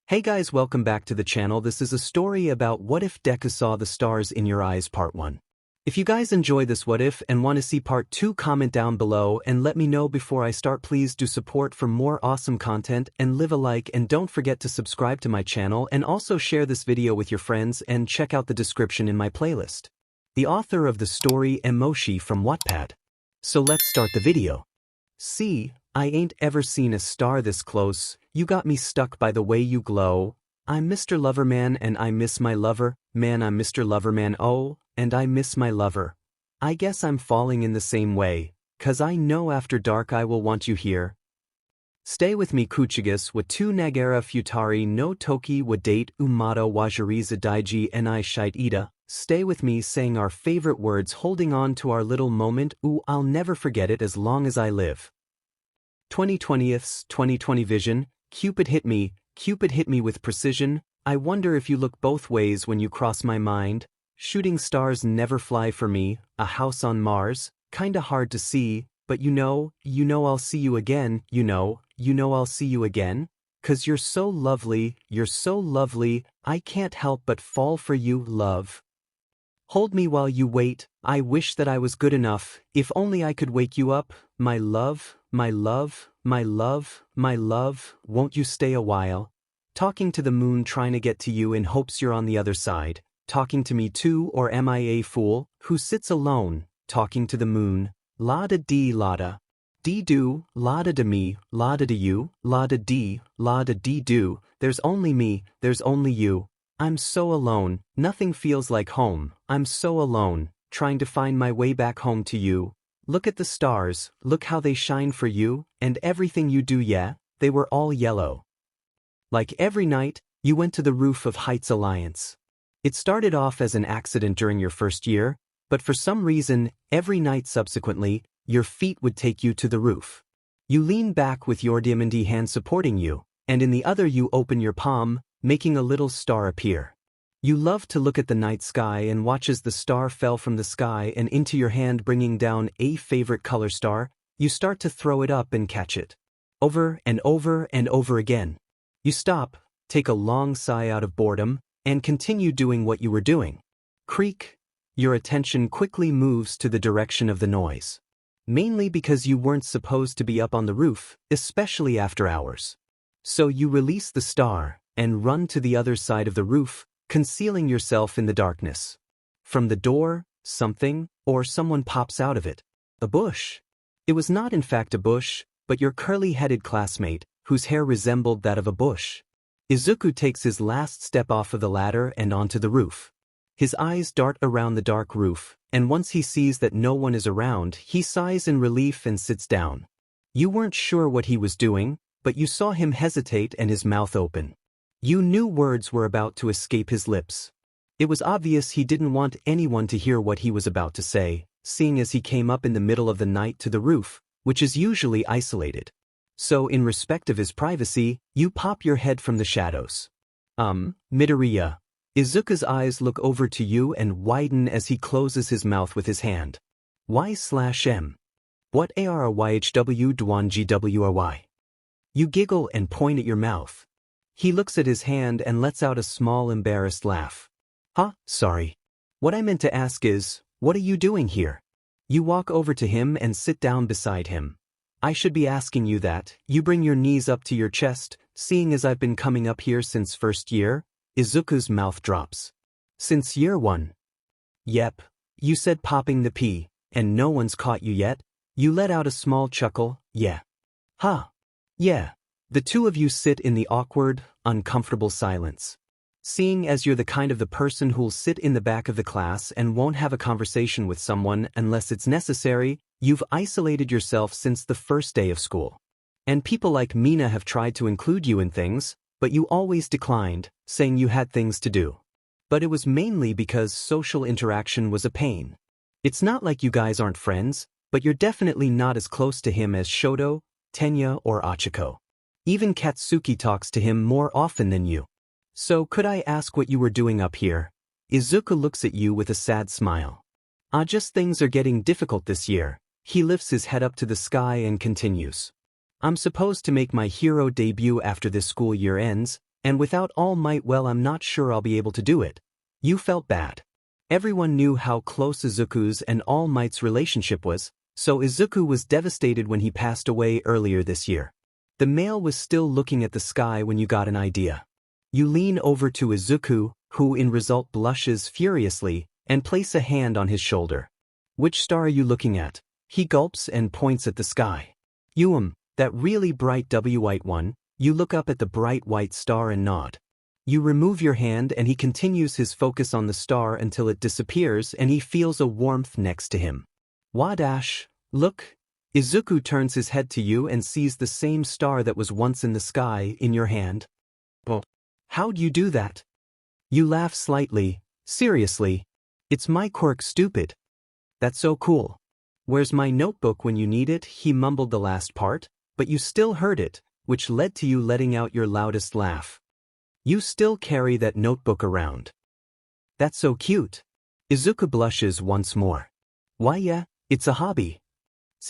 Hey guys, welcome back to the channel. This is a story about what if Deku saw the stars in your eyes part 1. If you guys enjoy this what if and want to see part 2, comment down below and let me know before I start. Please do support for more awesome content and leave a like, and don't forget to subscribe to my channel and also share this video with your friends and check out the description in my playlist. The author of the story M-MOSHI from Wattpad. So let's start the video. See, I ain't ever seen a star this close, you got me stuck by the way you glow. I'm Mr. Loverman and I miss my lover, man I'm Mr. Loverman, oh, and I miss my lover. I guess I'm falling in the same way, 'cause I know after dark I will want you here. Stay with me kuchigas wa tu nagara futari no toki wa date umado wajariza daiji ni shite. Stay with me, saying our favorite words, holding on to our little moment, ooh I'll never forget it as long as I live. 2020's 2020 vision, Cupid hit me with precision. I wonder if you look both ways when you cross my mind. Shooting stars never fly for me, a house on Mars, kinda hard to see, but you know I'll see you again, you know I'll see you again. 'Cause you're so lovely, I can't help but fall for you, love. Hold me while you wait, I wish that I was good enough, if only I could wake you up, my love, my love, my love, my love, won't you stay a while? Talking to the moon, trying to get to you in hopes you're on the other side. Talking to me too, or am I a fool, who sits alone, talking to the moon? La-da dee la-da. Dee-do, la-da to me, la-da to you, la-da dee, la-da dee-do, there's only me, there's only you. I'm so alone, nothing feels like home, I'm so alone, trying to find my way back home to you. Look at the stars, look how they shine for you, and everything you do, yeah, they were all yellow. Like every night, you went to the roof of Heights Alliance. It started off as an accident during your first year, but for some reason, every night subsequently, your feet would take you to the roof. You lean back with your diamondy hand supporting you, and in the other you open your palm, making a little star appear. You love to look at the night sky and watch as the star fell from the sky and into your hand, bringing down a favorite color star. You start to throw it up and catch it. Over and over and over again. You stop, take a long sigh out of boredom, and continue doing what you were doing. Creak. Your attention quickly moves to the direction of the noise. Mainly because you weren't supposed to be up on the roof, especially after hours. So you release the star and run to the other side of the roof, concealing yourself in the darkness. From the door, something or someone pops out of it. A bush. It was not in fact a bush, but your curly-headed classmate, whose hair resembled that of a bush. Izuku takes his last step off of the ladder and onto the roof. His eyes dart around the dark roof, and once he sees that no one is around, he sighs in relief and sits down. You weren't sure what he was doing, but you saw him hesitate and his mouth open. You knew words were about to escape his lips. It was obvious he didn't want anyone to hear what he was about to say, seeing as he came up in the middle of the night to the roof, which is usually isolated. So in respect of his privacy, you pop your head from the shadows. Midoriya. Izuku's eyes look over to you and widen as he closes his mouth with his hand. Y/M. What 𝑎𝑟𝑒 You giggle and point at your mouth. He looks at his hand and lets out a small embarrassed laugh. Sorry. What I meant to ask is, what are you doing here? You walk over to him and sit down beside him. I should be asking you that. You bring your knees up to your chest, seeing as I've been coming up here since first year. Izuku's mouth drops. Since year 1. Yep. You said, popping the P, and no one's caught you yet? You let out a small chuckle, yeah. Yeah. The two of you sit in the awkward, uncomfortable silence. Seeing as you're the kind of the person who'll sit in the back of the class and won't have a conversation with someone unless it's necessary, you've isolated yourself since the first day of school. And people like Mina have tried to include you in things, but you always declined, saying you had things to do. But it was mainly because social interaction was a pain. It's not like you guys aren't friends, but you're definitely not as close to him as Shoto, Tenya, or Achiko. Even Katsuki talks to him more often than you. So could I ask what you were doing up here? Izuku looks at you with a sad smile. Just things are getting difficult this year. He lifts his head up to the sky and continues. I'm supposed to make my hero debut after this school year ends, And without All Might, well, I'm not sure I'll be able to do it. You felt bad. Everyone knew how close Izuku's and All Might's relationship was, so Izuku was devastated when he passed away earlier this year. The male was still looking at the sky when you got an idea. You lean over to Izuku, who in result blushes furiously, and place a hand on his shoulder. Which star are you looking at? He gulps and points at the sky. That really bright white one. You look up at the bright white star and nod. You remove your hand and he continues his focus on the star until it disappears and he feels a warmth next to him. Look. Izuku turns his head to you and sees the same star that was once in the sky in your hand. Oh, how'd you do that? You laugh slightly. Seriously? It's my quirk, stupid. That's so cool. Where's my notebook when you need it? He mumbled the last part, but you still heard it, which led to you letting out your loudest laugh. You still carry that notebook around. That's so cute. Izuku blushes once more. Why, yeah, it's a hobby.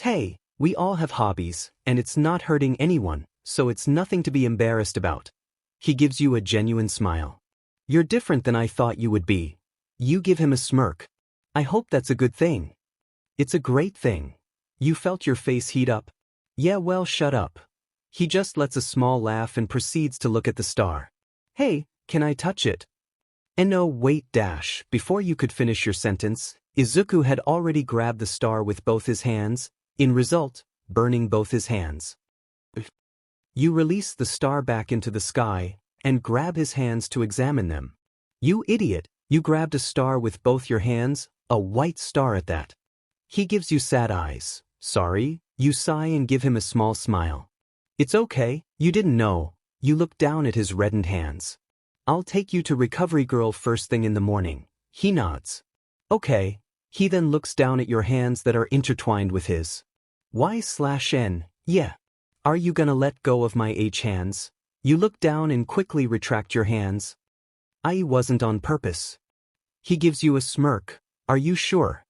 Hey, we all have hobbies, and it's not hurting anyone, so it's nothing to be embarrassed about. He gives you a genuine smile. You're different than I thought you would be. You give him a smirk. I hope that's a good thing. It's a great thing. You felt your face heat up. Yeah, well, shut up. He just lets a small laugh and proceeds to look at the star. Hey, can I touch it? And no, wait, before you could finish your sentence, Izuku had already grabbed the star with both his hands, in result, burning both his hands. You release the star back into the sky, and grab his hands to examine them. You idiot, you grabbed a star with both your hands, a white star at that. He gives you sad eyes. Sorry, you sigh and give him a small smile. It's okay, you didn't know. You look down at his reddened hands. I'll take you to Recovery Girl first thing in the morning. He nods. Okay. He then looks down at your hands that are intertwined with his. Y/N, yeah. Are you gonna let go of my hands? You look down and quickly retract your hands. I wasn't on purpose. He gives you a smirk. Are you sure?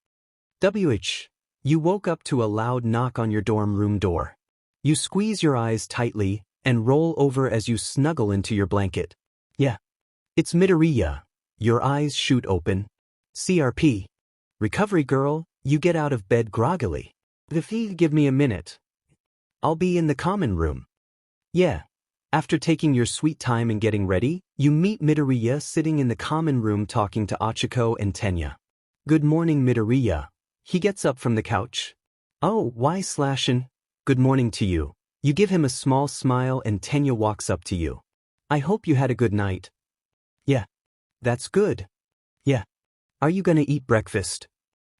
You woke up to a loud knock on your dorm room door. You squeeze your eyes tightly and roll over as you snuggle into your blanket. Yeah. It's Midoriya. Your eyes shoot open. CRP. Recovery Girl, you get out of bed groggily. Give me a minute. I'll be in the common room. Yeah. After taking your sweet time and getting ready, you meet Midoriya sitting in the common room talking to Achiko and Tenya. Good morning, Midoriya. He gets up from the couch. Oh, Y/N. Good morning to you. You give him a small smile and Tenya walks up to you. I hope you had a good night. Yeah. That's good. Yeah. Are you gonna eat breakfast?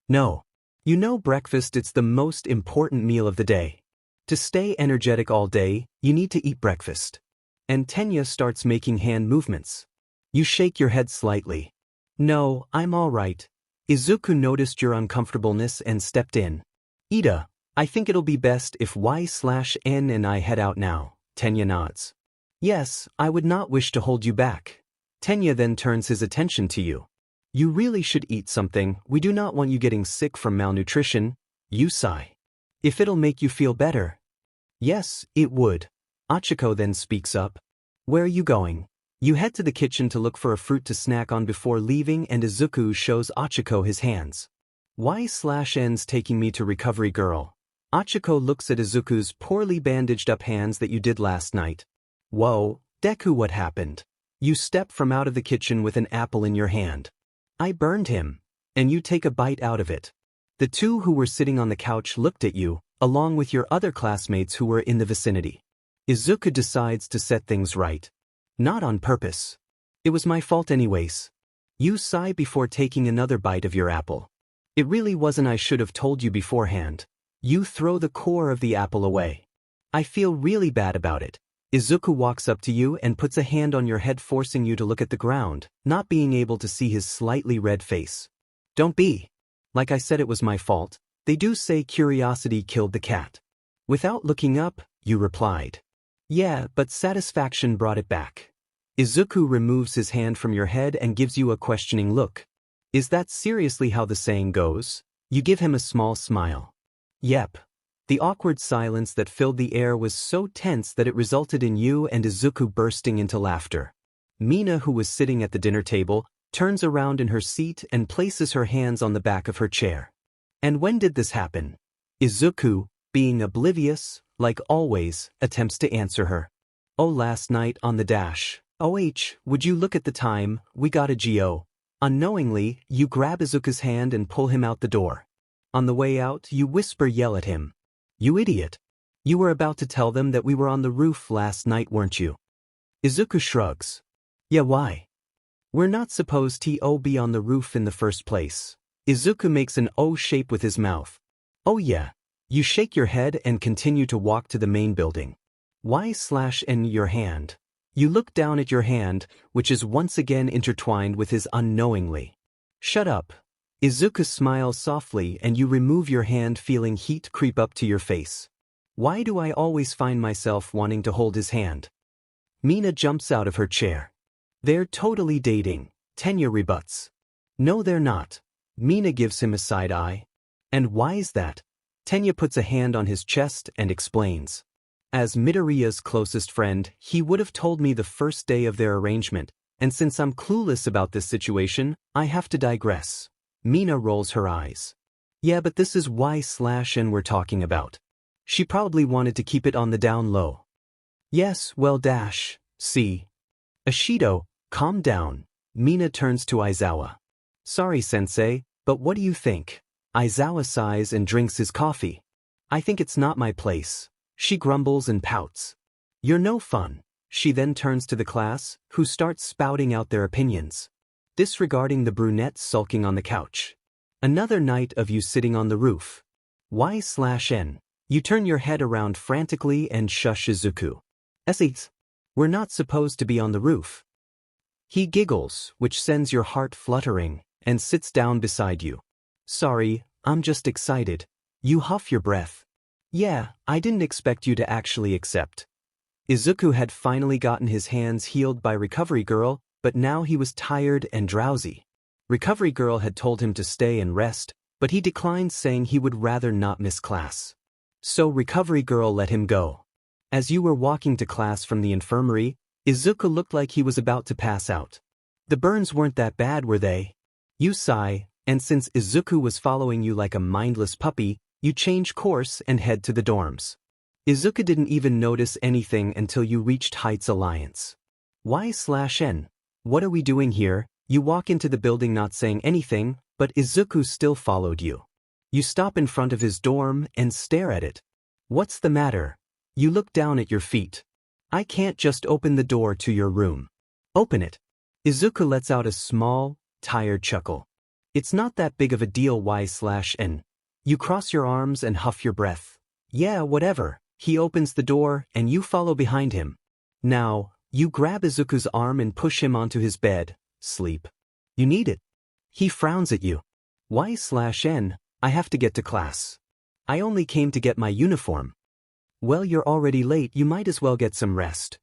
No. You know breakfast, it's the most important meal of the day. To stay energetic all day, you need to eat breakfast. And Tenya starts making hand movements. You shake your head slightly. No, I'm all right. Izuku noticed your uncomfortableness and stepped in. Ida, I think it'll be best if Y/N and I head out now. Tenya nods. Yes, I would not wish to hold you back. Tenya then turns his attention to you. You really should eat something. We do not want you getting sick from malnutrition. You sigh. If it'll make you feel better. Yes, it would. Achiko then speaks up. Where are you going? You head to the kitchen to look for a fruit to snack on before leaving, and Izuku shows Achiko his hands. Y/N's taking me to Recovery Girl. Achiko looks at Izuku's poorly bandaged up hands that you did last night. Whoa, Deku, what happened? You step from out of the kitchen with an apple in your hand. I burned him. And you take a bite out of it. The two who were sitting on the couch looked at you, along with your other classmates who were in the vicinity. Izuku decides to set things right. Not on purpose. It was my fault anyways. You sigh before taking another bite of your apple. It really wasn't. I should have told you beforehand. You throw the core of the apple away. I feel really bad about it. Izuku walks up to you and puts a hand on your head, forcing you to look at the ground, not being able to see his slightly red face. Don't be. Like I said, it was my fault. They do say curiosity killed the cat. Without looking up, you replied. Yeah, but satisfaction brought it back. Izuku removes his hand from your head and gives you a questioning look. Is that seriously how the saying goes? You give him a small smile. Yep. The awkward silence that filled the air was so tense that it resulted in Yu and Izuku bursting into laughter. Mina, who was sitting at the dinner table, turns around in her seat and places her hands on the back of her chair. And when did this happen? Izuku, being oblivious, like always, attempts to answer her. Oh, last night on the dash. Would you look at the time, we got a 𝐵𝑜. Unknowingly, you grab Izuku's hand and pull him out the door. On the way out, you yell at him. You idiot. You were about to tell them that we were on the roof last night, weren't you? Izuku shrugs. Yeah, why? We're not supposed to be on the roof in the first place. Izuku makes an O shape with his mouth. Oh yeah. You shake your head and continue to walk to the main building. /n your hand. You look down at your hand, which is once again intertwined with his unknowingly. Shut up. Izuku smiles softly and you remove your hand, feeling heat creep up to your face. Why do I always find myself wanting to hold his hand? Mina jumps out of her chair. They're totally dating, Tenya rebuts. No, they're not. Mina gives him a side eye. And why is that? Tenya puts a hand on his chest and explains. As Midoriya's closest friend, he would have told me the first day of their arrangement, and since I'm clueless about this situation, I have to digress. Mina rolls her eyes. Yeah, but this is /n we're talking about. She probably wanted to keep it on the down low. Yes, well see. Ashido, calm down. Mina turns to Aizawa. Sorry, sensei, but what do you think? Aizawa sighs and drinks his coffee. I think it's not my place. She grumbles and pouts. You're no fun. She then turns to the class, who starts spouting out their opinions. Disregarding the brunette sulking on the couch. Another night of you sitting on the roof. /n. You turn your head around frantically and shush Izuku. We're not supposed to be on the roof. He giggles, which sends your heart fluttering, and sits down beside you. Sorry, I'm just excited. You huff your breath. Yeah, I didn't expect you to actually accept. Izuku had finally gotten his hands healed by Recovery Girl, but now he was tired and drowsy. Recovery Girl had told him to stay and rest, but he declined, saying he would rather not miss class. So Recovery Girl let him go. As you were walking to class from the infirmary, Izuku looked like he was about to pass out. The burns weren't that bad, were they? You sigh, and since Izuku was following you like a mindless puppy, you change course and head to the dorms. Izuku didn't even notice anything until you reached Heights Alliance. /n. What are we doing here? You walk into the building not saying anything, but Izuku still followed you. You stop in front of his dorm and stare at it. What's the matter? You look down at your feet. I can't just open the door to your room. Open it. Izuku lets out a small, tired chuckle. It's not that big of a deal, /n. You cross your arms and huff your breath. Yeah, whatever. He opens the door and you follow behind him. Now, you grab Izuku's arm and push him onto his bed. Sleep. You need it. He frowns at you. /n. I have to get to class. I only came to get my uniform. Well, you're already late, you might as well get some rest.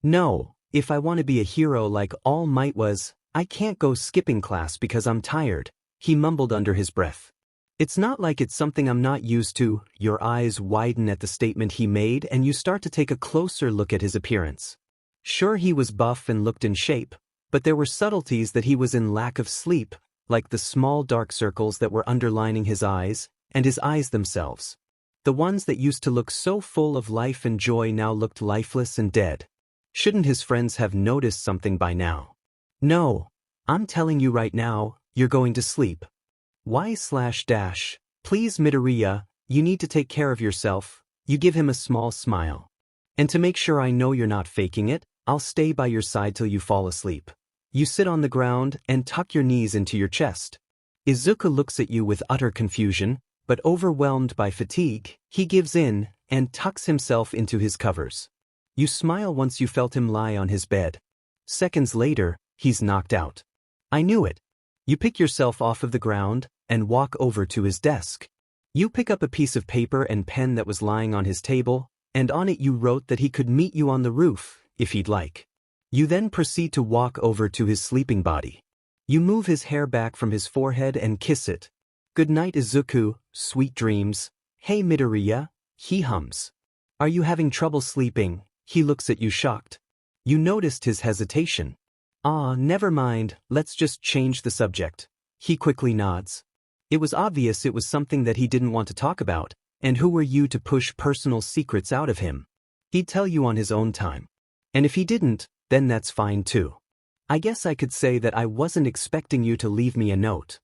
No, if I want to be a hero like All Might was, I can't go skipping class because I'm tired, he mumbled under his breath. It's not like it's something I'm not used to. Your eyes widen at the statement he made and you start to take a closer look at his appearance. Sure, he was buff and looked in shape, but there were subtleties that he was in lack of sleep, like the small dark circles that were underlining his eyes, and his eyes themselves. The ones that used to look so full of life and joy now looked lifeless and dead. Shouldn't his friends have noticed something by now? No, I'm telling you right now, you're going to sleep. Please, Midoriya, you need to take care of yourself. You give him a small smile. And to make sure I know you're not faking it, I'll stay by your side till you fall asleep. You sit on the ground and tuck your knees into your chest. Izuku looks at you with utter confusion, but overwhelmed by fatigue, he gives in and tucks himself into his covers. You smile once you felt him lie on his bed. Seconds later, he's knocked out. I knew it. You pick yourself off of the ground and walk over to his desk. You pick up a piece of paper and pen that was lying on his table, and on it you wrote that he could meet you on the roof, if he'd like. You then proceed to walk over to his sleeping body. You move his hair back from his forehead and kiss it. Good night, Izuku, sweet dreams. Hey Midoriya, he hums. Are you having trouble sleeping? He looks at you shocked. You noticed his hesitation. Never mind, let's just change the subject. He quickly nods. It was obvious it was something that he didn't want to talk about, and who were you to push personal secrets out of him? He'd tell you on his own time. And if he didn't, then that's fine too. I guess I could say that I wasn't expecting you to leave me a note.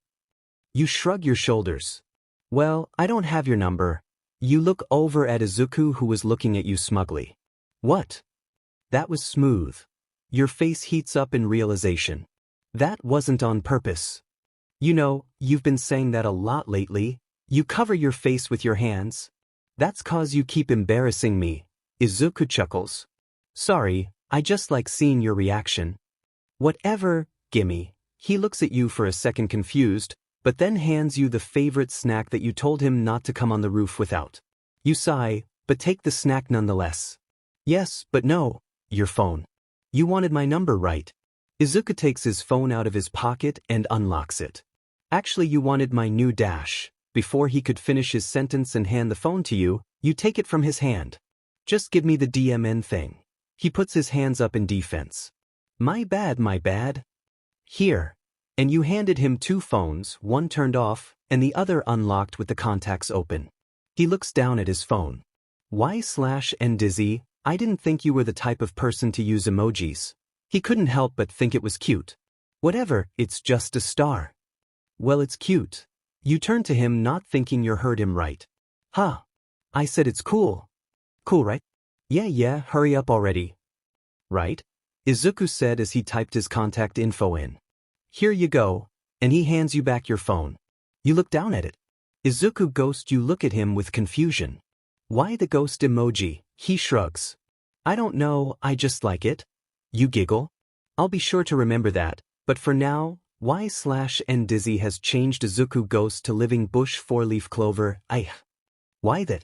You shrug your shoulders. Well, I don't have your number. You look over at Izuku, who was looking at you smugly. What? That was smooth. Your face heats up in realization. That wasn't on purpose. You know, you've been saying that a lot lately. You cover your face with your hands. That's 'cause you keep embarrassing me. Izuku chuckles. Sorry, I just like seeing your reaction. Whatever, gimme. He looks at you for a second confused, but then hands you the favorite snack that you told him not to come on the roof without. You sigh, but take the snack nonetheless. Yes, but no, your phone. You wanted my number, right? Izuku takes his phone out of his pocket and unlocks it. Actually, you wanted my new dash. Before he could finish his sentence and hand the phone to you, you take it from his hand. Just give me the DMN thing. He puts his hands up in defense. My bad, my bad. Here. And you handed him two phones, one turned off, and the other unlocked with the contacts open. He looks down at his phone. 𝑦/N-𝑑𝐿, I didn't think you were the type of person to use emojis. He couldn't help but think it was cute. Whatever, it's just a star. Well, it's cute. You turn to him, not thinking you heard him right. Huh. I said it's cool. Cool, right? Yeah, hurry up already. Right? Izuku said as he typed his contact info in. Here you go, and he hands you back your phone. You look down at it. Izuku ghost, you look at him with confusion. Why the ghost emoji? He shrugs. I don't know, I just like it. You giggle. I'll be sure to remember that, but for now, 𝑦/N-𝑑𝐿 has changed Izuku ghost to living bush 4-leaf clover. Why that?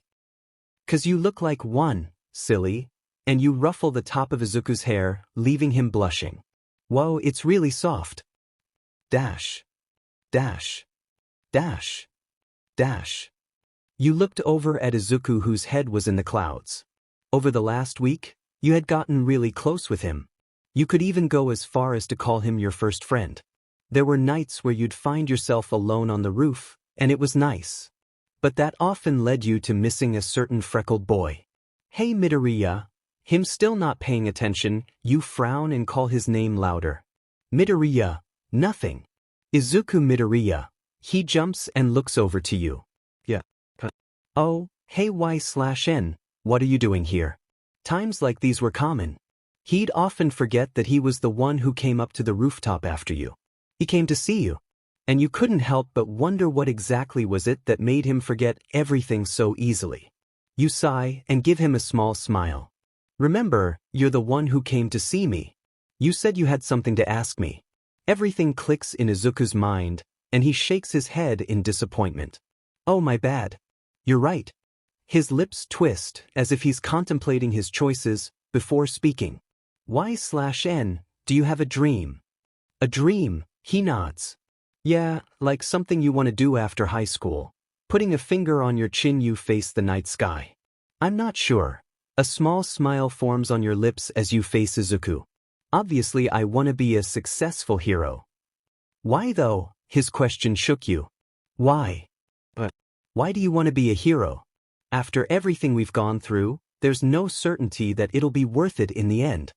'Cause you look like one, silly, and you ruffle the top of Izuku's hair, leaving him blushing. Whoa, it's really soft. Dash. Dash. Dash. Dash. You looked over at Izuku, whose head was in the clouds. Over the last week, you had gotten really close with him. You could even go as far as to call him your first friend. There were nights where you'd find yourself alone on the roof, and it was nice. But that often led you to missing a certain freckled boy. Hey Midoriya. Him still not paying attention, you frown and call his name louder. Midoriya. Nothing. Izuku. Midoriya. He jumps and looks over to you. Yeah. Oh, hey 𝑦/N, what are you doing here? Times like these were common. He'd often forget that he was the one who came up to the rooftop after you. He came to see you. And you couldn't help but wonder what exactly was it that made him forget everything so easily. You sigh and give him a small smile. Remember, you're the one who came to see me. You said you had something to ask me. Everything clicks in Izuku's mind, and he shakes his head in disappointment. Oh, my bad. You're right. His lips twist as if he's contemplating his choices before speaking. 𝑦/N, do you have a dream? A dream, he nods. Yeah, like something you want to do after high school. Putting a finger on your chin, you face the night sky. I'm not sure. A small smile forms on your lips as you face Izuku. Obviously, I want to be a successful hero. Why though? His question shook you. Why? But why do you want to be a hero? After everything we've gone through, there's no certainty that it'll be worth it in the end.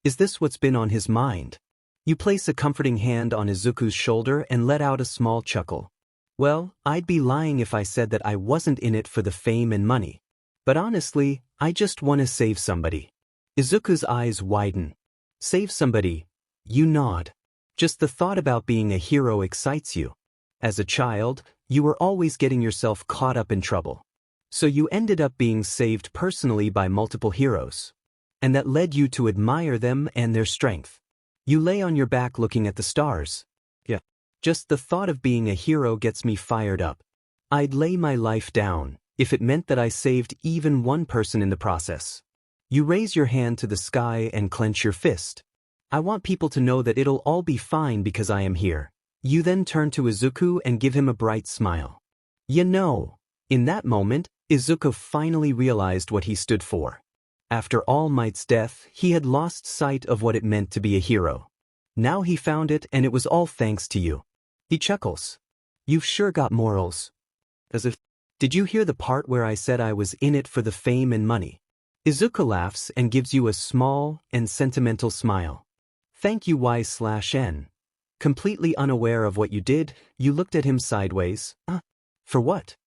Is this what's been on his mind? You place a comforting hand on Izuku's shoulder and let out a small chuckle. Well, I'd be lying if I said that I wasn't in it for the fame and money. But honestly, I just want to save somebody. Izuku's eyes widen. Save somebody. You nod. Just the thought about being a hero excites you. As a child, you were always getting yourself caught up in trouble. So you ended up being saved personally by multiple heroes. And that led you to admire them and their strength. You lay on your back looking at the stars. Yeah. Just the thought of being a hero gets me fired up. I'd lay my life down if it meant that I saved even one person in the process. You raise your hand to the sky and clench your fist. I want people to know that it'll all be fine because I am here. You then turn to Izuku and give him a bright smile. You know, in that moment, 𝐿𝐼𝑧𝐿 finally realized what he stood for. After All Might's death, he had lost sight of what it meant to be a hero. Now he found it, and it was all thanks to you. He chuckles. You've sure got morals. As if, did you hear the part where I said I was in it for the fame and money? 𝐬𝐽 laughs and gives you a small and sentimental smile. Thank you, Y/N. Completely unaware of what you did, you looked at him sideways. For what?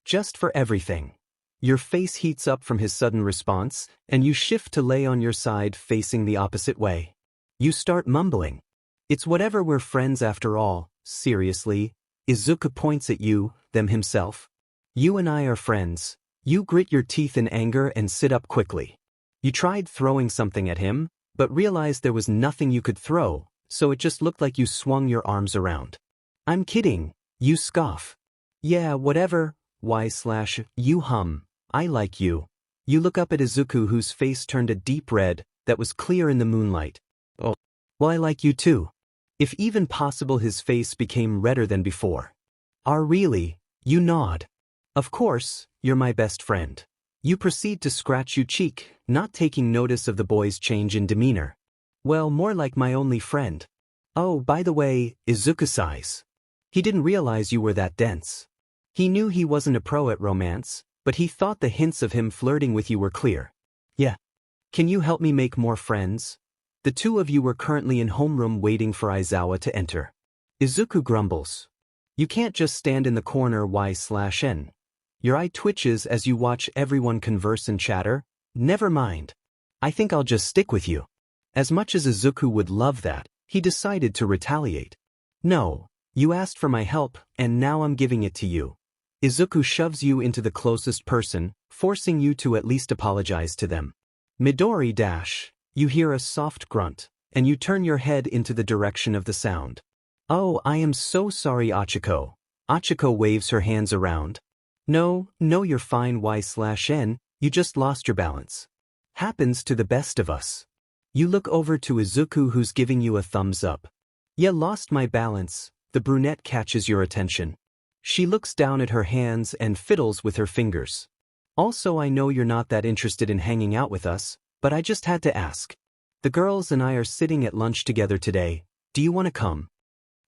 Just for everything. Your face heats up from his sudden response, and you shift to lay on your side facing the opposite way. You start mumbling. It's whatever, we're friends after all. Seriously? 𝐬𝐽 points at you, them himself. You and I are friends. You grit your teeth in anger and sit up quickly. You tried throwing something at him, but realized there was nothing you could throw, so it just looked like you swung your arms around. I'm kidding, you scoff. Yeah, whatever, Y/you hum. I like you. You look up at 𝐬𝐽, whose face turned a deep red that was clear in the moonlight. Oh, well, I like you too. If even possible, his face became redder than before. Really? You nod. Of course, you're my best friend. You proceed to scratch your cheek, not taking notice of the boy's change in demeanor. Well, more like my only friend. Oh, by the way, 𝐬𝐽 sighs. He didn't realize you were that dense. He knew he wasn't a pro at romance, but he thought the hints of him flirting with you were clear. Yeah. Can you help me make more friends? The two of you were currently in homeroom waiting for Aizawa to enter. 𝐬𝐽 grumbles. You can't just stand in the corner, Y/N. Your eye twitches as you watch everyone converse and chatter. Never mind. I think I'll just stick with you. As much as 𝐬𝐽 would love that, he decided to retaliate. No, you asked for my help, and now I'm giving it to you. 𝐬𝐽 shoves you into the closest person, forcing you to at least apologize to them. Midori dash. You hear a soft grunt, and you turn your head into the direction of the sound. Oh, I am so sorry, Achiko. Achiko waves her hands around. No, you're fine, Y/N, you just lost your balance. Happens to the best of us. You look over to 𝐬𝐽, who's giving you a thumbs up. Yeah, lost my balance. The brunette catches your attention. She looks down at her hands and fiddles with her fingers. Also, I know you're not that interested in hanging out with us, but I just had to ask. The girls and I are sitting at lunch together today. Do you want to come?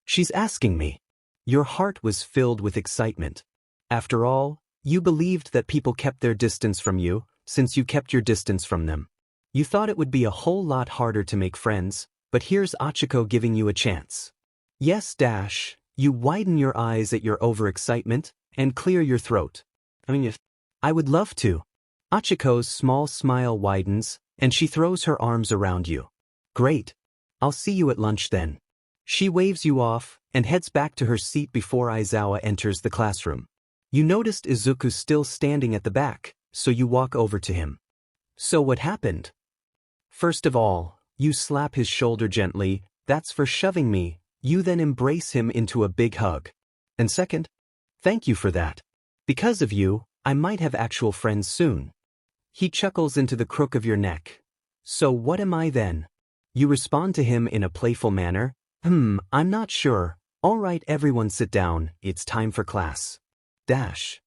She's asking me. Your heart was filled with excitement. After all, you believed that people kept their distance from you, since you kept your distance from them. You thought it would be a whole lot harder to make friends, but here's Achiko giving you a chance. Yes, dash. You widen your eyes at your overexcitement, and clear your throat. I would love to. Achiko's small smile widens, and she throws her arms around you. Great. I'll see you at lunch then. She waves you off, and heads back to her seat before Aizawa enters the classroom. You noticed 𝐬𝐽 still standing at the back, so you walk over to him. So what happened? First of all, you slap his shoulder gently. That's for shoving me. You then embrace him into a big hug. And second, thank you for that. Because of you, I might have actual friends soon. He chuckles into the crook of your neck. So what am I then? You respond to him in a playful manner. I'm not sure. All right, everyone sit down. It's time for class. Dash.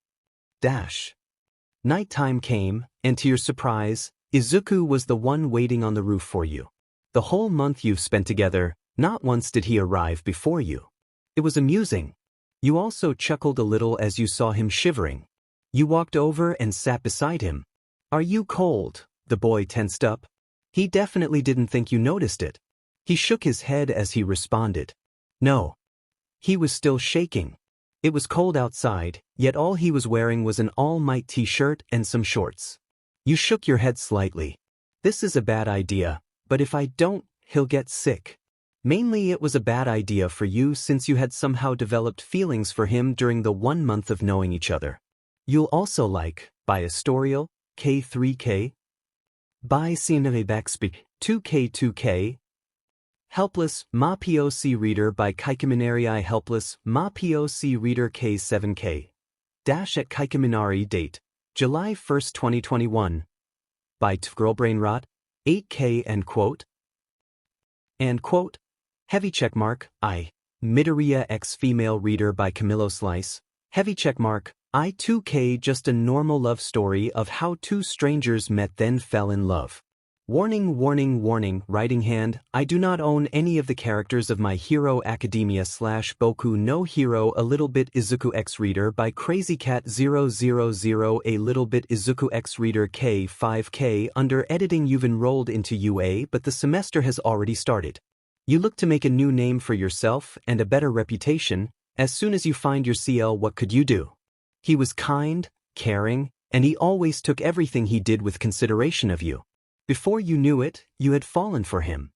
Nighttime came, and to your surprise, 𝐬𝐽 was the one waiting on the roof for you. The whole month you've spent together, not once did he arrive before you. It was amusing. You also chuckled a little as you saw him shivering. You walked over and sat beside him. Are you cold? The boy tensed up. He definitely didn't think you noticed it. He shook his head as he responded. No. He was still shaking. It was cold outside, yet all he was wearing was an All Might t-shirt and some shorts. You shook your head slightly. This is a bad idea, but if I don't, he'll get sick. Mainly it was a bad idea for you since you had somehow developed feelings for him during the 1 month of knowing each other. You'll also like, by Astorial, K3K, by Cinemebaxp, 2K2K, Helpless, Ma POC Reader by Kaikeminari Helpless, Ma POC Reader K7K. Dash at Kaikeminari date, July 1st, 2021. By 𝑡ℎ𝑒𝑦'Rbrainrot, 8K and quote. Heavy checkmark, I. Midoriya X Female Reader by Camilo Slice, heavy checkmark, 𝐼2K, just a normal love story of how two strangers met then fell in love. Warning, warning, warning, writing hand, I do not own any of the characters of My Hero Academia / Boku no Hero A Little Bit Izuku X Reader by Crazy Cat 000 A Little Bit Izuku X Reader K5K. Under editing, you've enrolled into UA, but the semester has already started. You look to make a new name for yourself and a better reputation. As soon as you find your CL, what could you do? He was kind, caring, and he always took everything he did with consideration of you. Before you knew it, you had fallen for him.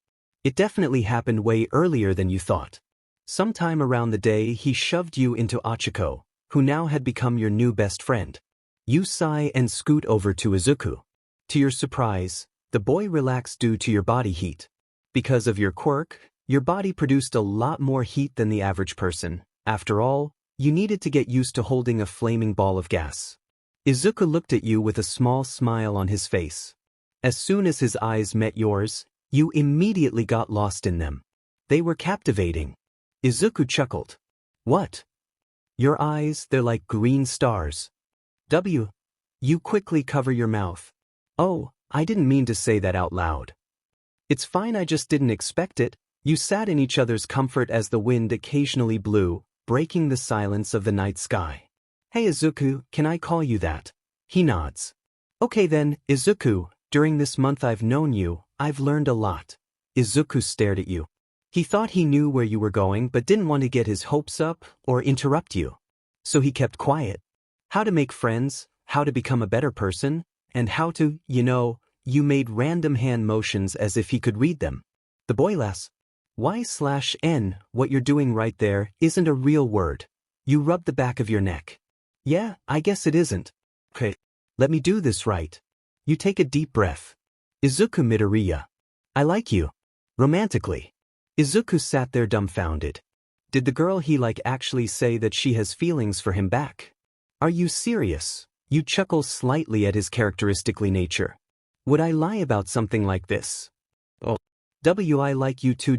It definitely happened way earlier than you thought. Sometime around the day, he shoved you into Achiko, who now had become your new best friend. You sigh and scoot over to Izuku. To your surprise, the boy relaxed due to your body heat. Because of your quirk, your body produced a lot more heat than the average person. After all, you needed to get used to holding a flaming ball of gas. Izuku looked at you with a small smile on his face. As soon as his eyes met yours, you immediately got lost in them. They were captivating. Izuku chuckled. What? Your eyes, they're like green stars. You quickly cover your mouth. Oh, I didn't mean to say that out loud. It's fine, I just didn't expect it. You sat in each other's comfort as the wind occasionally blew, breaking the silence of the night sky. Hey Izuku, can I call you that? He nods. Okay then, Izuku. During this month I've known you, I've learned a lot. Izuku stared at you. He thought he knew where you were going but didn't want to get his hopes up or interrupt you. So he kept quiet. How to make friends, how to become a better person, and how to, you made random hand motions as if he could read them. The boy laughs. Y/N, what you're doing right there, isn't a real word. You rubbed the back of your neck. Yeah, I guess it isn't. Okay, let me do this right. You take a deep breath. Izuku Midoriya. I like you. Romantically. Izuku sat there dumbfounded. Did the girl he liked actually say that she has feelings for him back? Are you serious? You chuckle slightly at his characteristically nature. Would I lie about something like this? Oh. I like you too.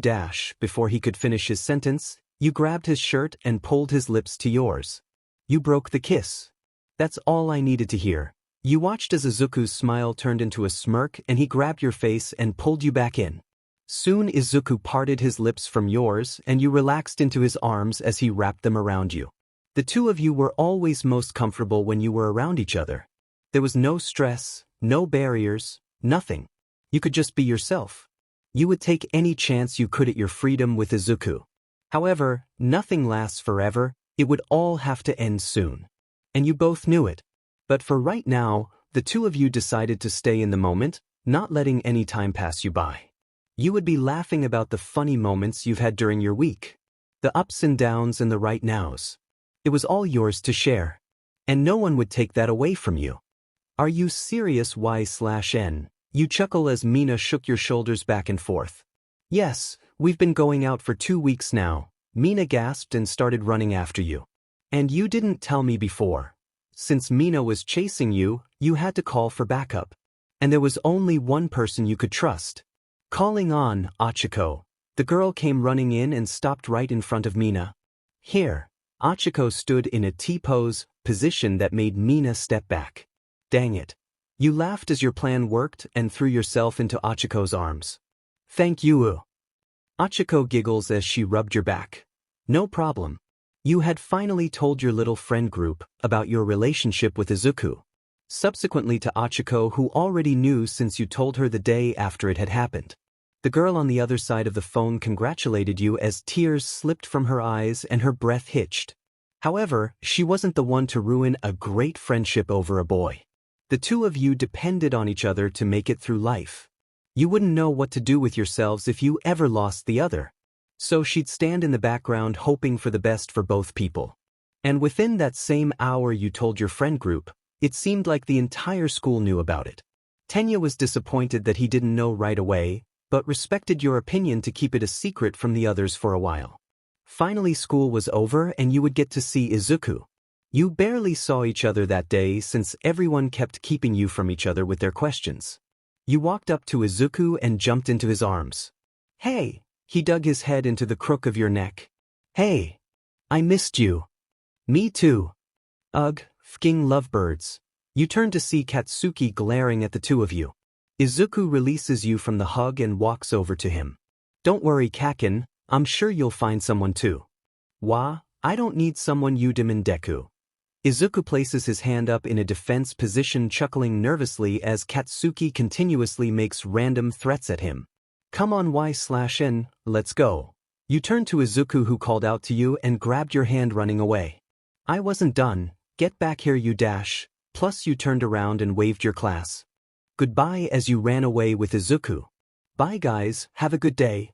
Before he could finish his sentence, you grabbed his shirt and pulled his lips to yours. You broke the kiss. That's all I needed to hear. You watched as Izuku's smile turned into a smirk and he grabbed your face and pulled you back in. Soon Izuku parted his lips from yours and you relaxed into his arms as he wrapped them around you. The two of you were always most comfortable when you were around each other. There was no stress, no barriers, nothing. You could just be yourself. You would take any chance you could at your freedom with Izuku. However, nothing lasts forever, it would all have to end soon. And you both knew it. But for right now, the two of you decided to stay in the moment, not letting any time pass you by. You would be laughing about the funny moments you've had during your week. The ups and downs and the right nows. It was all yours to share. And no one would take that away from you. Are you serious? Y/N? You chuckle as Mina shook your shoulders back and forth. Yes, we've been going out for 2 weeks now. Mina gasped and started running after you. And you didn't tell me before. Since Mina was chasing you, you had to call for backup. And there was only one person you could trust. Calling on Achiko. The girl came running in and stopped right in front of Mina. Here. Achiko stood in a T-pose position that made Mina step back. Dang it. You laughed as your plan worked and threw yourself into Achiko's arms. Thank you. Achiko giggles as she rubbed your back. No problem. You had finally told your little friend group about your relationship with Izuku. Subsequently to Achiko, who already knew since you told her the day after it had happened. The girl on the other side of the phone congratulated you as tears slipped from her eyes and her breath hitched. However, she wasn't the one to ruin a great friendship over a boy. The two of you depended on each other to make it through life. You wouldn't know what to do with yourselves if you ever lost the other. So she'd stand in the background hoping for the best for both people. And within that same hour you told your friend group, it seemed like the entire school knew about it. Tenya was disappointed that he didn't know right away, but respected your opinion to keep it a secret from the others for a while. Finally school was over and you would get to see Izuku. You barely saw each other that day since everyone kept keeping you from each other with their questions. You walked up to Izuku and jumped into his arms. Hey! He dug his head into the crook of your neck. Hey! I missed you. Me too. Ugh, Fking lovebirds. You turn to see Katsuki glaring at the two of you. Izuku releases you from the hug and walks over to him. Don't worry, Kaken, I'm sure you'll find someone too. Wah, I don't need someone, you Demon Deku. Izuku places his hand up in a defense position, chuckling nervously as Katsuki continuously makes random threats at him. Come on, Y/N, let's go. You turn to Izuku, who called out to you and grabbed your hand, running away. I wasn't done. Get back here, you dash. Plus you turned around and waved your class goodbye as you ran away with Izuku. Bye guys, have a good day.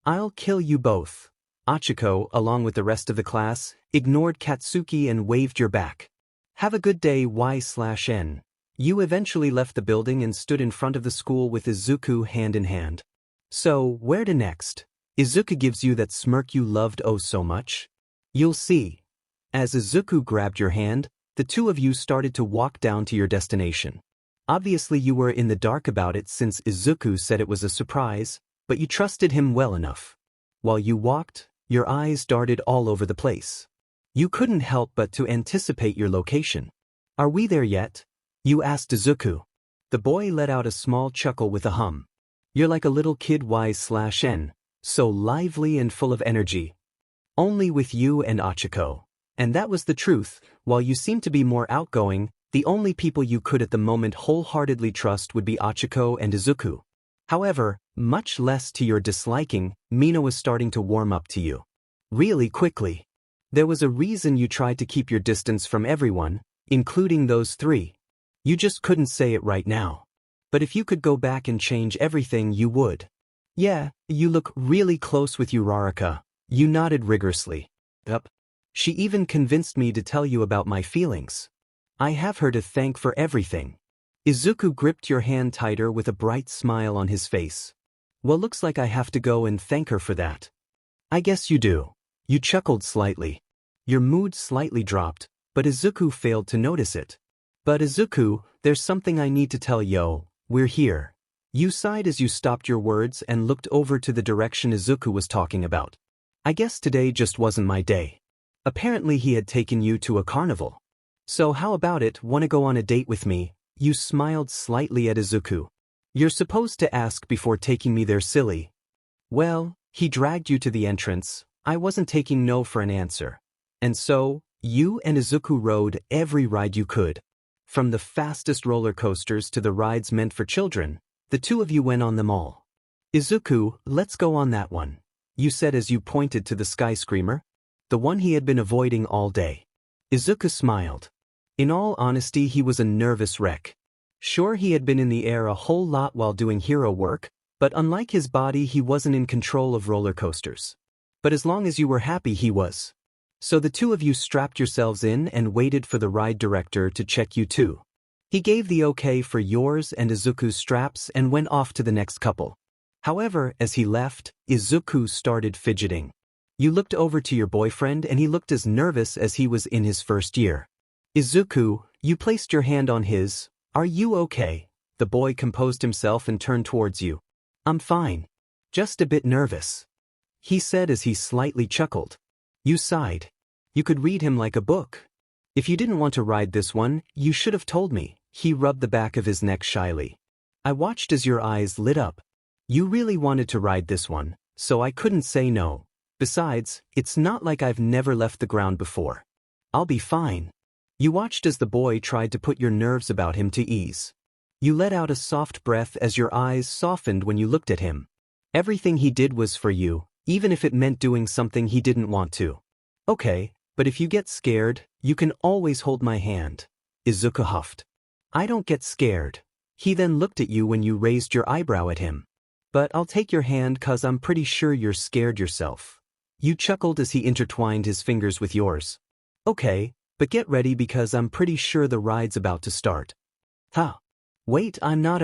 I'll kill you both. Achiko, along with the rest of the class, ignored Katsuki and waved your back. Have a good day, Y/N. You eventually left the building and stood in front of the school with Izuku hand in hand. So, where to next? Izuku gives you that smirk you loved oh so much. You'll see. As Izuku grabbed your hand, the two of you started to walk down to your destination. Obviously you were in the dark about it since Izuku said it was a surprise, but you trusted him well enough. While you walked, your eyes darted all over the place. You couldn't help but to anticipate your location. Are we there yet? You asked Izuku. The boy let out a small chuckle with a hum. You're like a little kid, Y/N, so lively and full of energy. Only with you and Achiko. And that was the truth. While you seemed to be more outgoing, the only people you could at the moment wholeheartedly trust would be Achiko and Izuku. However, much less to your disliking, Mina was starting to warm up to you. Really quickly. There was a reason you tried to keep your distance from everyone, including those three. You just couldn't say it right now. But if you could go back and change everything, you would. Yeah, you look really close with Uraraka. You nodded rigorously. Yup. She even convinced me to tell you about my feelings. I have her to thank for everything. Izuku gripped your hand tighter with a bright smile on his face. Well, looks like I have to go and thank her for that. I guess you do. You chuckled slightly. Your mood slightly dropped, but Izuku failed to notice it. But Izuku, there's something I need to tell you. We're here. You sighed as you stopped your words and looked over to the direction Izuku was talking about. I guess today just wasn't my day. Apparently he had taken you to a carnival. So how about it, wanna go on a date with me? You smiled slightly at Izuku. You're supposed to ask before taking me there, silly. Well, he dragged you to the entrance. I wasn't taking no for an answer. And so, you and Izuku rode every ride you could. From the fastest roller coasters to the rides meant for children, the two of you went on them all. Izuku, let's go on that one, you said as you pointed to the sky screamer. The one he had been avoiding all day. Izuku smiled. In all honesty, he was a nervous wreck. Sure, he had been in the air a whole lot while doing hero work, but unlike his body, he wasn't in control of roller coasters. But as long as you were happy, he was. So the two of you strapped yourselves in and waited for the ride director to check you too. He gave the okay for yours and Izuku's straps and went off to the next couple. However, as he left, Izuku started fidgeting. You looked over to your boyfriend and he looked as nervous as he was in his first year. Izuku, you placed your hand on his. Are you okay? The boy composed himself and turned towards you. I'm fine. Just a bit nervous, he said as he slightly chuckled. You sighed. You could read him like a book. If you didn't want to ride this one, you should have told me. He rubbed the back of his neck shyly. I watched as your eyes lit up. You really wanted to ride this one, so I couldn't say no. Besides, it's not like I've never left the ground before. I'll be fine. You watched as the boy tried to put your nerves about him to ease. You let out a soft breath as your eyes softened when you looked at him. Everything he did was for you, even if it meant doing something he didn't want to. Okay, but if you get scared, you can always hold my hand. Izuku huffed. I don't get scared. He then looked at you when you raised your eyebrow at him. But I'll take your hand 'cause I'm pretty sure you're scared yourself. You chuckled as he intertwined his fingers with yours. Okay, but get ready because I'm pretty sure the ride's about to start. Huh. Wait, I'm not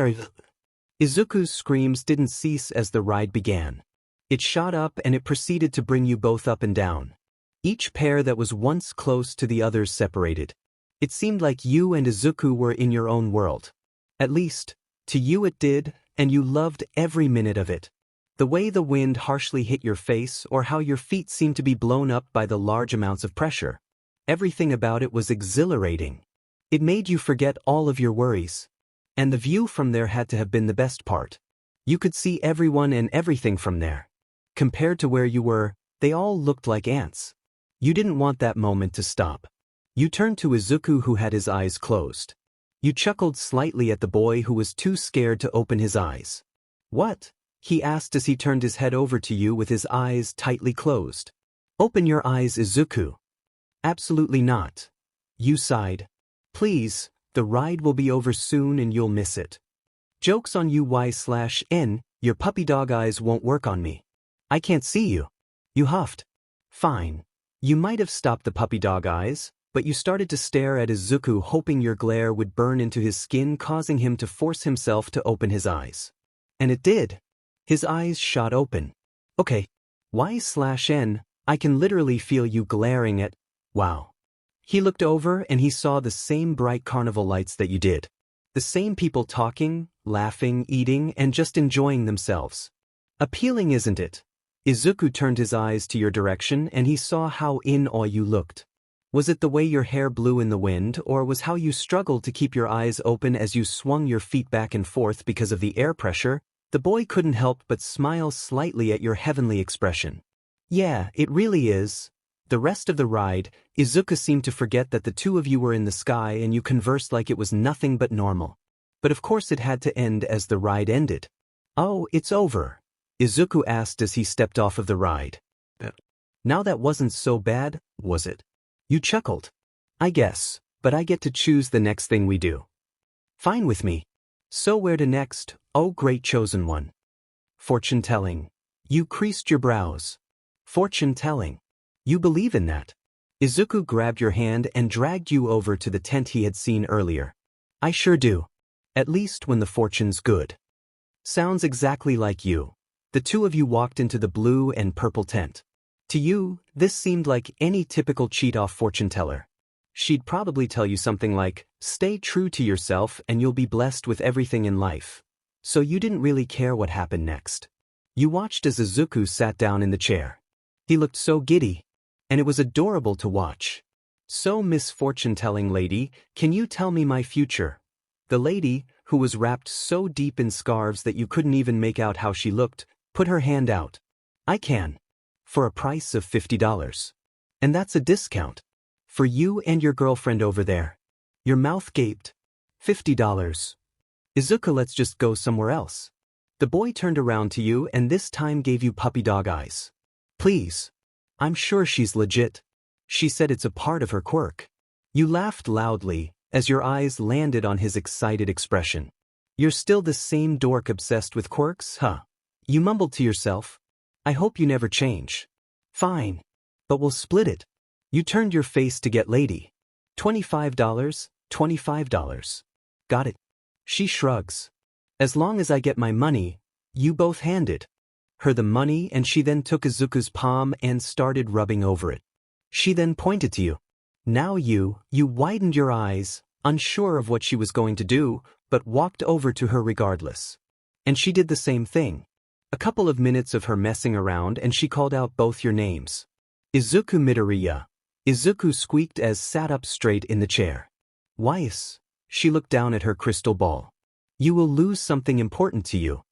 Izuku's screams didn't cease as the ride began. It shot up and it proceeded to bring you both up and down. Each pair that was once close to the others separated. It seemed like you and Izuku were in your own world. At least, to you it did, and you loved every minute of it. The way the wind harshly hit your face or how your feet seemed to be blown up by the large amounts of pressure. Everything about it was exhilarating. It made you forget all of your worries. And the view from there had to have been the best part. You could see everyone and everything from there. Compared to where you were, they all looked like ants. You didn't want that moment to stop. You turned to Izuku, who had his eyes closed. You chuckled slightly at the boy who was too scared to open his eyes. "What?" he asked as he turned his head over to you with his eyes tightly closed. "Open your eyes, Izuku." "Absolutely not." You sighed. "Please, the ride will be over soon and you'll miss it." "Joke's on you, Y/N, your puppy dog eyes won't work on me. I can't see you." You huffed. "Fine. You might have stopped the puppy dog eyes, but you started to stare at Izuku, hoping your glare would burn into his skin, causing him to force himself to open his eyes. And it did. His eyes shot open. "Okay. Y/N, I can literally feel you glaring at—" "Wow." He looked over and he saw the same bright carnival lights that you did. The same people talking, laughing, eating, and just enjoying themselves. Appealing, isn't it? Izuku turned his eyes to your direction and he saw how in awe you looked. Was it the way your hair blew in the wind, or was how you struggled to keep your eyes open as you swung your feet back and forth because of the air pressure? The boy couldn't help but smile slightly at your heavenly expression. "Yeah, it really is." The rest of the ride, Izuku seemed to forget that the two of you were in the sky and you conversed like it was nothing but normal. But of course it had to end as the ride ended. "Oh, it's over?" Izuku asked as he stepped off of the ride. "Now that wasn't so bad, was it?" You chuckled. "I guess, but I get to choose the next thing we do." "Fine with me." "So where to next, oh great chosen one?" "Fortune-telling." You creased your brows. "Fortune-telling? You believe in that?" Izuku grabbed your hand and dragged you over to the tent he had seen earlier. "I sure do. At least when the fortune's good." "Sounds exactly like you." The two of you walked into the blue and purple tent. To you, this seemed like any typical cheat-off fortune teller. She'd probably tell you something like, "Stay true to yourself and you'll be blessed with everything in life." So you didn't really care what happened next. You watched as Izuku sat down in the chair. He looked so giddy, and it was adorable to watch. "So, Miss Fortune-telling lady, can you tell me my future?" The lady, who was wrapped so deep in scarves that you couldn't even make out how she looked, put her hand out. "I can. For a price of $50. And that's a discount. For you and your girlfriend over there." Your mouth gaped. $50. "Izuku, let's just go somewhere else." The boy turned around to you and this time gave you puppy dog eyes. "Please. I'm sure she's legit. She said it's a part of her quirk." You laughed loudly as your eyes landed on his excited expression. "You're still the same dork obsessed with quirks, huh?" You mumbled to yourself. "I hope you never change." "Fine. But we'll split it." You turned your face to get lady. $25, $25. "Got it." She shrugs. "As long as I get my money." You both handed her the money and she then took Izuku's palm and started rubbing over it. She then pointed to you. Now you widened your eyes, unsure of what she was going to do, but walked over to her regardless. And she did the same thing. A couple of minutes of her messing around and she called out both your names. "Izuku Midoriya." Izuku squeaked as sat up straight in the chair. "Weiss." She looked down at her crystal ball. "You will lose something important to you.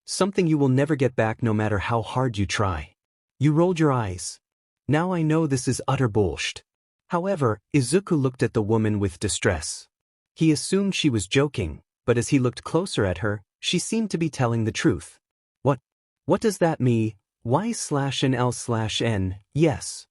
Something you will never get back no matter how hard you try." You rolled your eyes. "Now I know this is utter bullshit." However, Izuku looked at the woman with distress. He assumed she was joking, but as he looked closer at her, she seemed to be telling the truth. What does that mean? Y/L/N? Yes.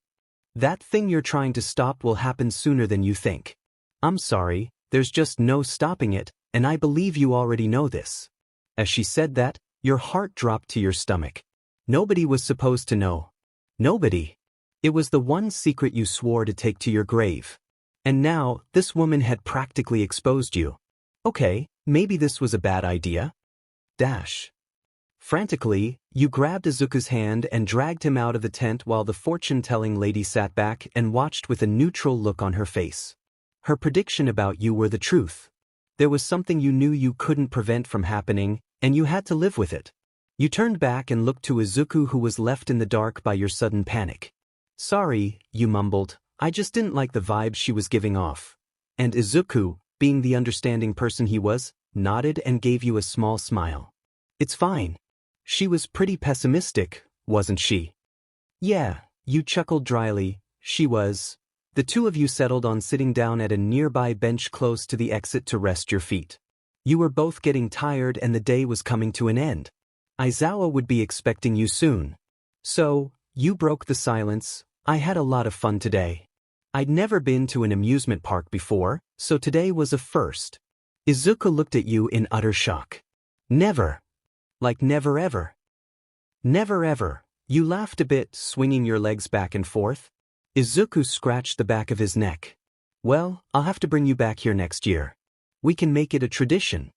That thing you're trying to stop will happen sooner than you think. I'm sorry, there's just no stopping it, and I believe you already know this. As she said that, your heart dropped to your stomach. Nobody was supposed to know. Nobody. It was the one secret you swore to take to your grave. And now, this woman had practically exposed you. Okay, maybe this was a bad idea. Frantically, you grabbed Izuku's hand and dragged him out of the tent while the fortune-telling lady sat back and watched with a neutral look on her face. Her prediction about you were the truth. There was something you knew you couldn't prevent from happening, and you had to live with it. You turned back and looked to Izuku, who was left in the dark by your sudden panic. "Sorry," you mumbled, I just didn't like the vibe she was giving off. And Izuku, being the understanding person he was, nodded and gave you a small smile. It's fine. She was pretty pessimistic, wasn't she? Yeah, you chuckled dryly, she was. The two of you settled on sitting down at a nearby bench close to the exit to rest your feet. You were both getting tired and the day was coming to an end. Aizawa would be expecting you soon. So, you broke the silence. I had a lot of fun today. I'd never been to an amusement park before, so today was a first. Izuku looked at you in utter shock. Never. Like never ever. Never ever. You laughed a bit, swinging your legs back and forth. Izuku scratched the back of his neck. Well, I'll have to bring you back here next year. We can make it a tradition.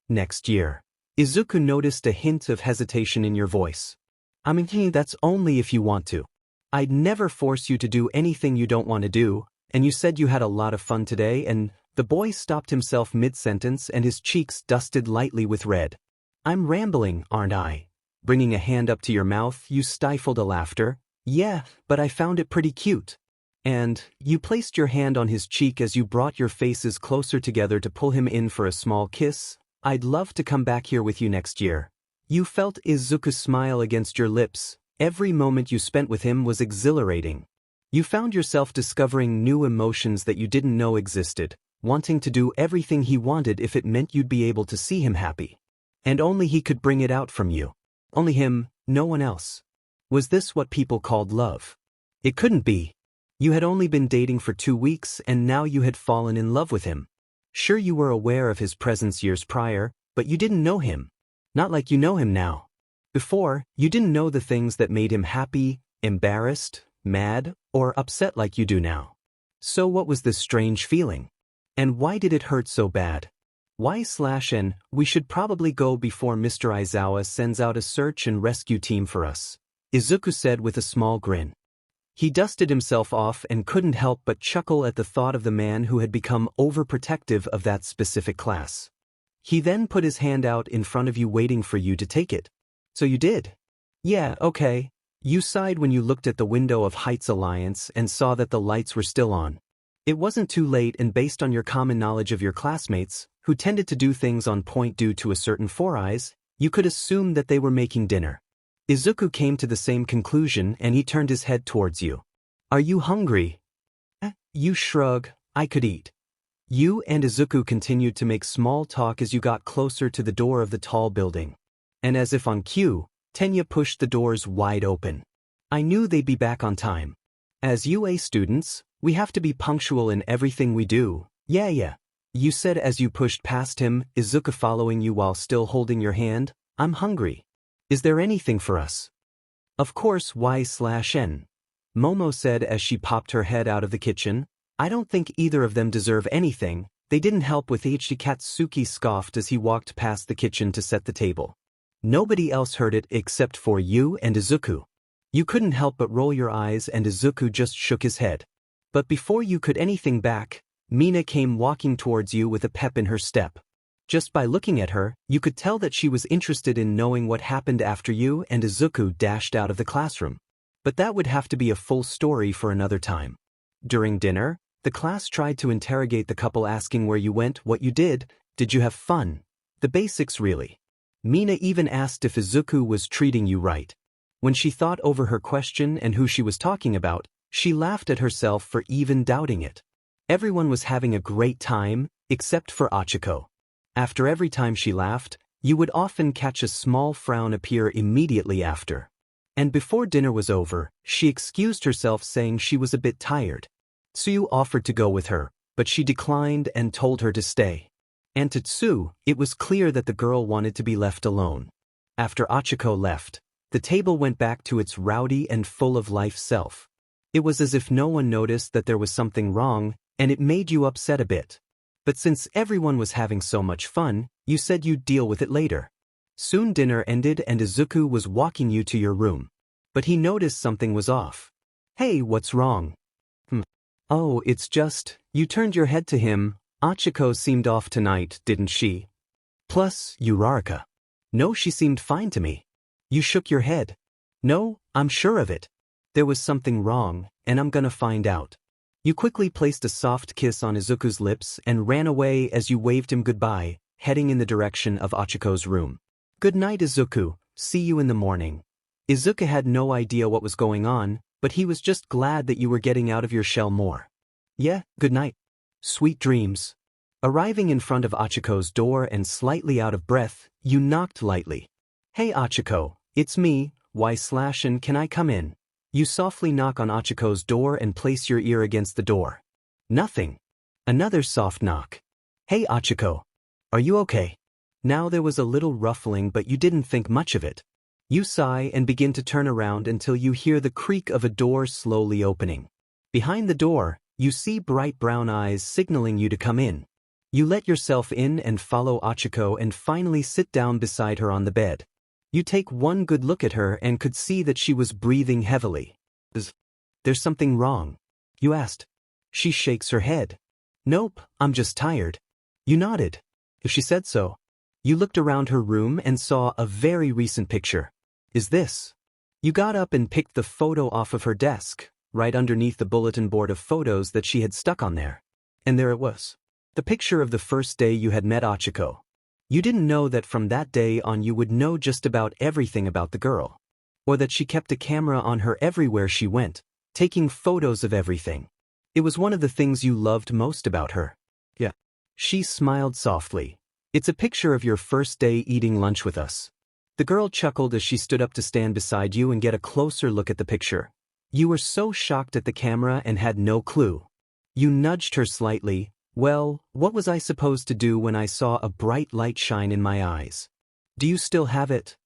Next year. Izuku noticed a hint of hesitation in your voice. I mean, that's only if you want to. I'd never force you to do anything you don't want to do, and you said you had a lot of fun today and… The boy stopped himself mid-sentence and his cheeks dusted lightly with red. I'm rambling, aren't I? Bringing a hand up to your mouth, you stifled a laughter. Yeah, but I found it pretty cute. And, you placed your hand on his cheek as you brought your faces closer together to pull him in for a small kiss. I'd love to come back here with you next year. You felt Izuku's smile against your lips. Every moment you spent with him was exhilarating. You found yourself discovering new emotions that you didn't know existed, wanting to do everything he wanted if it meant you'd be able to see him happy. And only he could bring it out from you. Only him, no one else. Was this what people called love? It couldn't be. You had only been dating for 2 weeks and now you had fallen in love with him. Sure, you were aware of his presence years prior, but you didn't know him. Not like you know him now. Before, you didn't know the things that made him happy, embarrassed, mad, or upset like you do now. So what was this strange feeling? And why did it hurt so bad? 𝑦/N, we should probably go before Mr. Aizawa sends out a search and rescue team for us, Izuku said with a small grin. He dusted himself off and couldn't help but chuckle at the thought of the man who had become overprotective of that specific class. He then put his hand out in front of you waiting for you to take it. So you did? Yeah, okay. You sighed when you looked at the window of Heights Alliance and saw that the lights were still on. It wasn't too late, and based on your common knowledge of your classmates, who tended to do things on point due to a certain 4 eyes, you could assume that they were making dinner. Izuku came to the same conclusion and he turned his head towards you. Are you hungry? You shrug. I could eat. You and Izuku continued to make small talk as you got closer to the door of the tall building. And as if on cue, Tenya pushed the doors wide open. I knew they'd be back on time. As UA students, we have to be punctual in everything we do. Yeah. You said as you pushed past him, Izuku following you while still holding your hand. I'm hungry. Is there anything for us? Of course, 𝑦/N. Momo said as she popped her head out of the kitchen. I don't think either of them deserve anything. They didn't help with 𝐤𝐑𝐄𝐄𝐑𝐒, Katsuki scoffed as he walked past the kitchen to set the table. Nobody else heard it except for you and Izuku. You couldn't help but roll your eyes and Izuku just shook his head. But before you could anything back, Mina came walking towards you with a pep in her step. Just by looking at her, you could tell that she was interested in knowing what happened after you and Izuku dashed out of the classroom. But that would have to be a full story for another time. During dinner, the class tried to interrogate the couple, asking where you went, what you did you have fun? The basics really. Mina even asked if Izuku was treating you right. When she thought over her question and who she was talking about, she laughed at herself for even doubting it. Everyone was having a great time, except for Achiko. After every time she laughed, you would often catch a small frown appear immediately after. And before dinner was over, she excused herself saying she was a bit tired. Tsuyu offered to go with her, but she declined and told her to stay. And to Tsu, it was clear that the girl wanted to be left alone. After Achiko left, the table went back to its rowdy and full of life self. It was as if no one noticed that there was something wrong, and it made you upset a bit. But since everyone was having so much fun, you said you'd deal with it later. Soon dinner ended and Izuku was walking you to your room. But he noticed something was off. Hey, what's wrong? Oh, it's just, you turned your head to him. Achiko seemed off tonight, didn't she? Plus, Uraraka. No, she seemed fine to me. You shook your head. No, I'm sure of it. There was something wrong, and I'm gonna find out. You quickly placed a soft kiss on Izuku's lips and ran away as you waved him goodbye, heading in the direction of Achiko's room. "Good night, Izuku, see you in the morning." Izuku had no idea what was going on, but he was just glad that you were getting out of your shell more. "Yeah, good night. Sweet dreams." Arriving in front of Achiko's door and slightly out of breath, you knocked lightly. "Hey Achiko, it's me, 𝑦/N, can I come in?" You softly knock on Achiko's door and place your ear against the door. Nothing. Another soft knock. "Hey Achiko. Are you okay?" Now there was a little ruffling, but you didn't think much of it. You sigh and begin to turn around until you hear the creak of a door slowly opening. Behind the door, you see bright brown eyes signaling you to come in. You let yourself in and follow Achiko and finally sit down beside her on the bed. You take one good look at her and could see that she was breathing heavily. "There's something wrong?" you asked. She shakes her head. "Nope, I'm just tired." You nodded. If she said so. You looked around her room and saw a very recent picture. "Is this?" You got up and picked the photo off of her desk, right underneath the bulletin board of photos that she had stuck on there. And there it was. The picture of the first day you had met Achiko. You didn't know that from that day on you would know just about everything about the girl. Or that she kept a camera on her everywhere she went, taking photos of everything. It was one of the things you loved most about her. "Yeah." She smiled softly. "It's a picture of your first day eating lunch with us." The girl chuckled as she stood up to stand beside you and get a closer look at the picture. You were so shocked at the camera and had no clue. You nudged her slightly. "Well, what was I supposed to do when I saw a bright light shine in my eyes? Do you still have it?"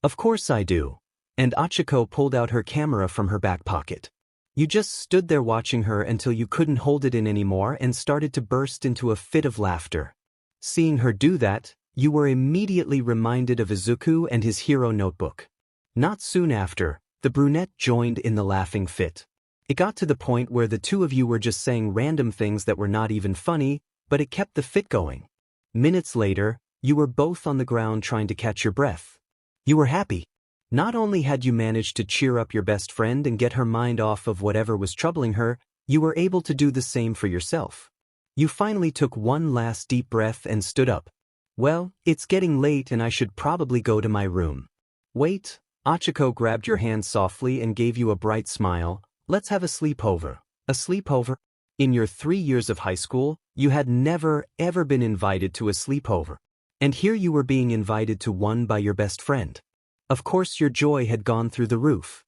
"Of course I do." And Achiko pulled out her camera from her back pocket. You just stood there watching her until you couldn't hold it in anymore and started to burst into a fit of laughter. Seeing her do that, you were immediately reminded of Izuku and his hero notebook. Not soon after, the brunette joined in the laughing fit. It got to the point where the two of you were just saying random things that were not even funny, but it kept the fit going. Minutes later, you were both on the ground trying to catch your breath. You were happy. Not only had you managed to cheer up your best friend and get her mind off of whatever was troubling her, you were able to do the same for yourself. You finally took one last deep breath and stood up. "Well, it's getting late and I should probably go to my room." "Wait." Achiko grabbed your hand softly and gave you a bright smile. "Let's have a sleepover." "A sleepover?" In your 3 years of high school, you had never, ever been invited to a sleepover. And here you were being invited to one by your best friend. Of course your joy had gone through the roof.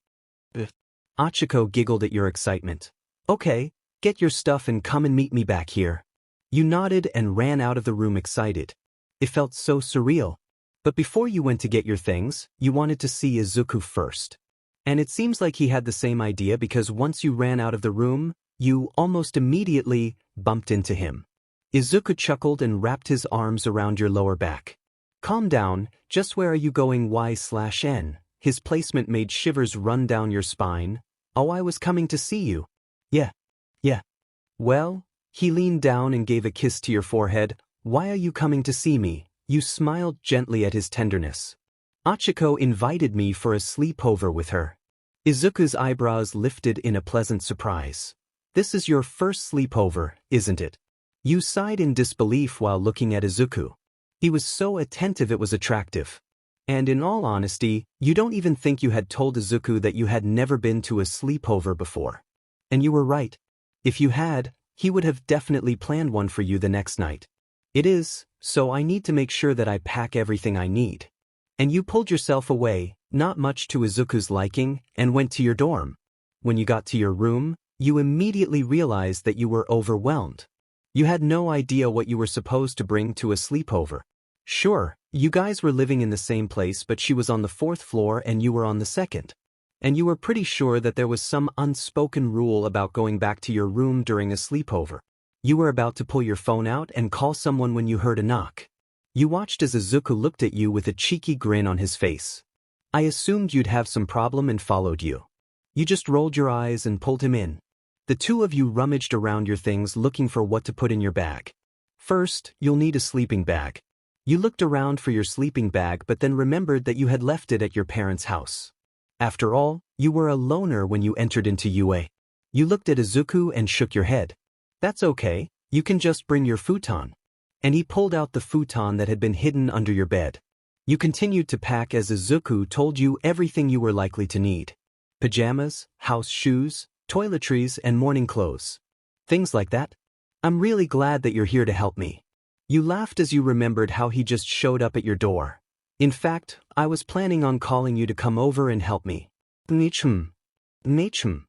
Achiko giggled at your excitement. "Okay, get your stuff and come and meet me back here." You nodded and ran out of the room excited. It felt so surreal. But before you went to get your things, you wanted to see Izuku first. And it seems like he had the same idea because once you ran out of the room, you almost immediately bumped into him. Izuku chuckled and wrapped his arms around your lower back. "Calm down, just where are you going 𝑦/N? His placement made shivers run down your spine. "Oh, I was coming to see you." Yeah. "Well?" He leaned down and gave a kiss to your forehead. "Why are you coming to see me?" You smiled gently at his tenderness. "Achiko invited me for a sleepover with her." Izuku's eyebrows lifted in a pleasant surprise. "This is your first sleepover, isn't it?" You sighed in disbelief while looking at Izuku. He was so attentive it was attractive. And in all honesty, you don't even think you had told Izuku that you had never been to a sleepover before. And you were right. If you had, he would have definitely planned one for you the next night. "It is, so I need to make sure that I pack everything I need." And you pulled yourself away, not much to Izuku's liking, and went to your dorm. When you got to your room, you immediately realized that you were overwhelmed. You had no idea what you were supposed to bring to a sleepover. Sure, you guys were living in the same place, but she was on the 4th floor and you were on the 2nd. And you were pretty sure that there was some unspoken rule about going back to your room during a sleepover. You were about to pull your phone out and call someone when you heard a knock. You watched as Izuku looked at you with a cheeky grin on his face. I assumed you'd have some problem and followed you. You just rolled your eyes and pulled him in. The two of you rummaged around your things looking for what to put in your bag. First, you'll need a sleeping bag. You looked around for your sleeping bag but then remembered that you had left it at your parents' house. After all, you were a loner when you entered into UA. You looked at Izuku and shook your head. That's okay, you can just bring your futon. And he pulled out the futon that had been hidden under your bed. You continued to pack as Izuku told you everything you were likely to need. Pajamas, house shoes, toiletries, and morning clothes. Things like that. I'm really glad that you're here to help me. You laughed as you remembered how he just showed up at your door. In fact, I was planning on calling you to come over and help me. 𝐤𝐸𝐽𝐻.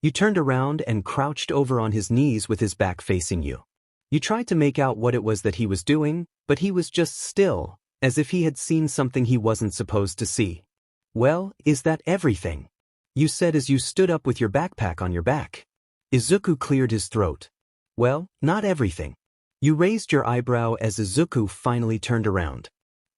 You turned around and crouched over on his knees with his back facing you. You tried to make out what it was that he was doing, but he was just still, as if he had seen something he wasn't supposed to see. Well, is that everything? You said as you stood up with your backpack on your back. Izuku cleared his throat. Well, not everything. You raised your eyebrow as Izuku finally turned around.